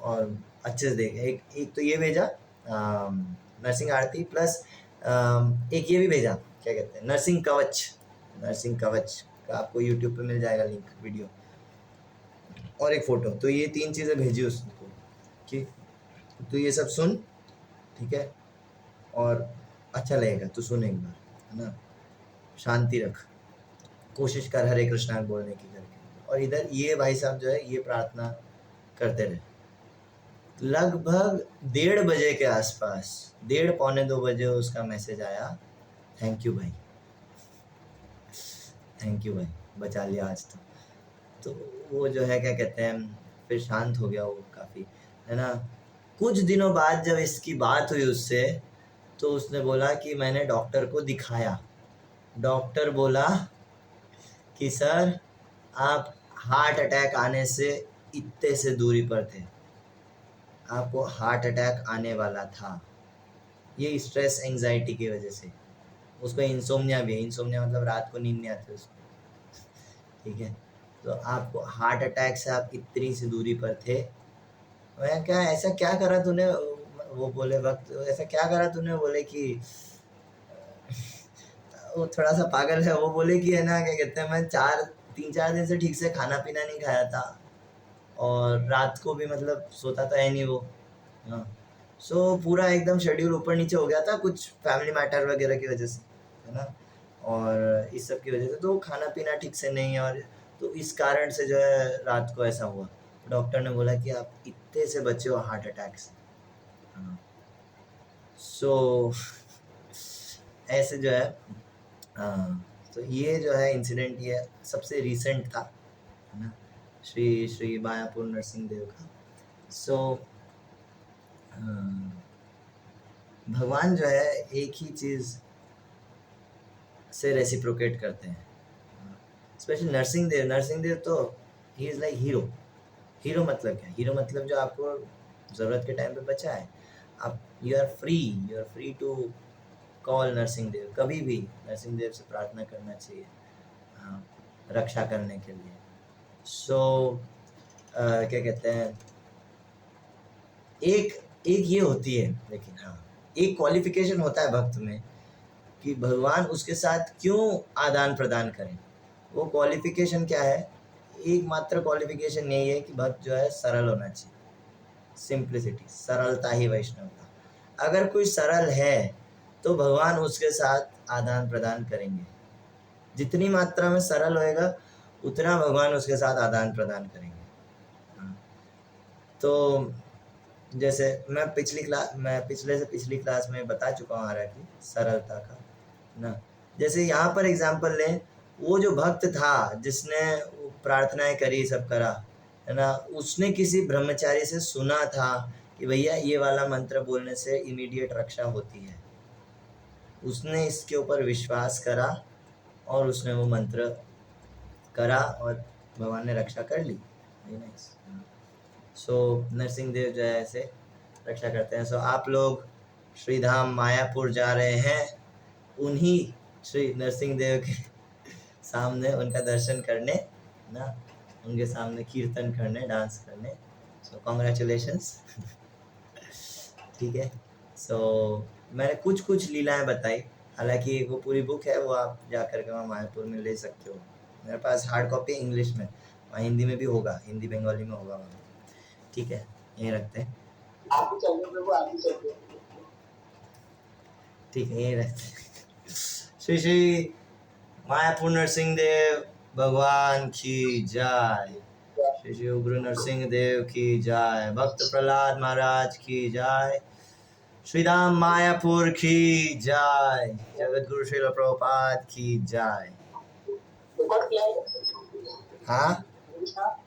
और अच्छे से देख। एक तो ये भेजा नरसिंह आरती, प्लस एक ये भी भेजा, क्या कहते हैं, नरसिंह कवच, नरसिंह कवच का आपको यूट्यूब पे मिल जाएगा लिंक, वीडियो और एक फ़ोटो। तो ये 3 चीज़ें भेजी उसको कि तू ये सब सुन, ठीक है, और अच्छा लगेगा, तू सुन एक बार, है ना, शांति रख, कोशिश कर हरे कृष्णा बोलने की करके। और इधर ये भाई साहब जो है ये प्रार्थना करते रहे। लगभग 1:30 बजे के आसपास, 1:30 पौने 2 बजे उसका मैसेज आया, थैंक यू भाई, थैंक यू भाई, बचा लिया आज तो वो जो है क्या कहते हैं फिर शांत हो गया वो काफ़ी, है ना। कुछ दिनों बाद जब इसकी बात हुई उससे, तो उसने बोला कि मैंने डॉक्टर को दिखाया, डॉक्टर बोला कि सर आप हार्ट अटैक आने से इतने से दूरी पर थे, आपको हार्ट अटैक आने वाला था, ये स्ट्रेस एंजाइटी की वजह से। उसको इंसोम्निया भी है, इंसोम्निया मतलब रात को नींद नहीं आती उसको, ठीक है। तो आपको हार्ट अटैक से आप इतनी सी दूरी पर थे। मैं क्या, ऐसा क्या करा तूने, वो बोले वक्त, ऐसा क्या करा तूने, बोले कि वो थोड़ा सा पागल है, वो बोले कि है ना क्या कहते हैं, मैं 3-4 दिन से ठीक से खाना पीना नहीं खाया था और रात को भी मतलब सोता तो है नहीं वो, हाँ। सो पूरा एकदम शेड्यूल ऊपर नीचे हो गया था कुछ फैमिली मैटर वगैरह की वजह से, है ना, और इस सब की वजह से तो खाना पीना ठीक से नहीं, और तो इस कारण से जो है रात को ऐसा हुआ। डॉक्टर ने बोला कि आप इतने से बचे हो हार्ट अटैक से, हाँ। सो ऐसे जो है, हाँ, तो ये जो है इंसिडेंट ये सबसे रीसेंट था, है ना, श्री मायापुर नरसिंह देव का। सो भगवान जो है एक ही चीज़ से रेसिप्रोकेट करते हैं, स्पेशली नरसिंह देव तो he is like hero. Hero मतलब क्या, हीरो मतलब जो आपको ज़रूरत के टाइम पे बचा है, आप you are free to call Narsingh Dev, कभी भी नरसिंह देव से प्रार्थना करना चाहिए, हाँ, रक्षा करने के लिए। सो क्या कहते हैं, एक ये होती है, लेकिन हाँ एक क्वालिफिकेशन होता है भक्त में कि भगवान उसके साथ क्यों आदान प्रदान करें। वो क्वालिफिकेशन क्या है, एकमात्र क्वालिफिकेशन यही है कि भक्त जो है सरल होना चाहिए, सिंप्लिसिटी, सरलता ही वैष्णवता। अगर कोई सरल है तो भगवान उसके साथ आदान प्रदान करेंगे, जितनी मात्रा में सरल होएगा उतना भगवान उसके साथ आदान प्रदान करेंगे। तो जैसे मैं पिछले से पिछली क्लास में बता चुका हूँ हालांकि सरलता का ना। जैसे यहाँ पर एग्जांपल लें, वो जो भक्त था जिसने प्रार्थनाएं करी, सब करा है ना, उसने किसी ब्रह्मचारी से सुना था कि भैया ये वाला मंत्र बोलने से इमीडिएट रक्षा होती है। उसने इसके ऊपर विश्वास करा और उसने वो मंत्र करा और भगवान ने रक्षा कर ली। सो नरसिंह देव जो है ऐसे रक्षा करते हैं। सो आप लोग श्रीधाम मायापुर जा रहे हैं, उन्हीं श्री नरसिंह देव के सामने उनका दर्शन करने ना, उनके सामने कीर्तन करने, डांस करने। सो कॉन्ग्रेचुलेशंस। ठीक है। सो मैंने कुछ लीलाएं बताई, हालांकि वो पूरी बुक है, वो आप जा करके वहाँ मायापुर में ले सकते हो। मेरे पास हार्ड कॉपी इंग्लिश में, वहाँ हिंदी में भी होगा, हिंदी बंगाली में होगा वहाँ। ठीक है, यहीं रखते हैं। ठीक है, यहीं रखते हैं। श्री श्री मायापुर नरसिंह देव भगवान की जय। श्री श्री उग्र नरसिंह देव की जय। भक्त प्रहलाद महाराज की जय। श्रीधाम मायापुर की जय। जगत गुरु श्रील प्रभुपाद की जय। हाँ,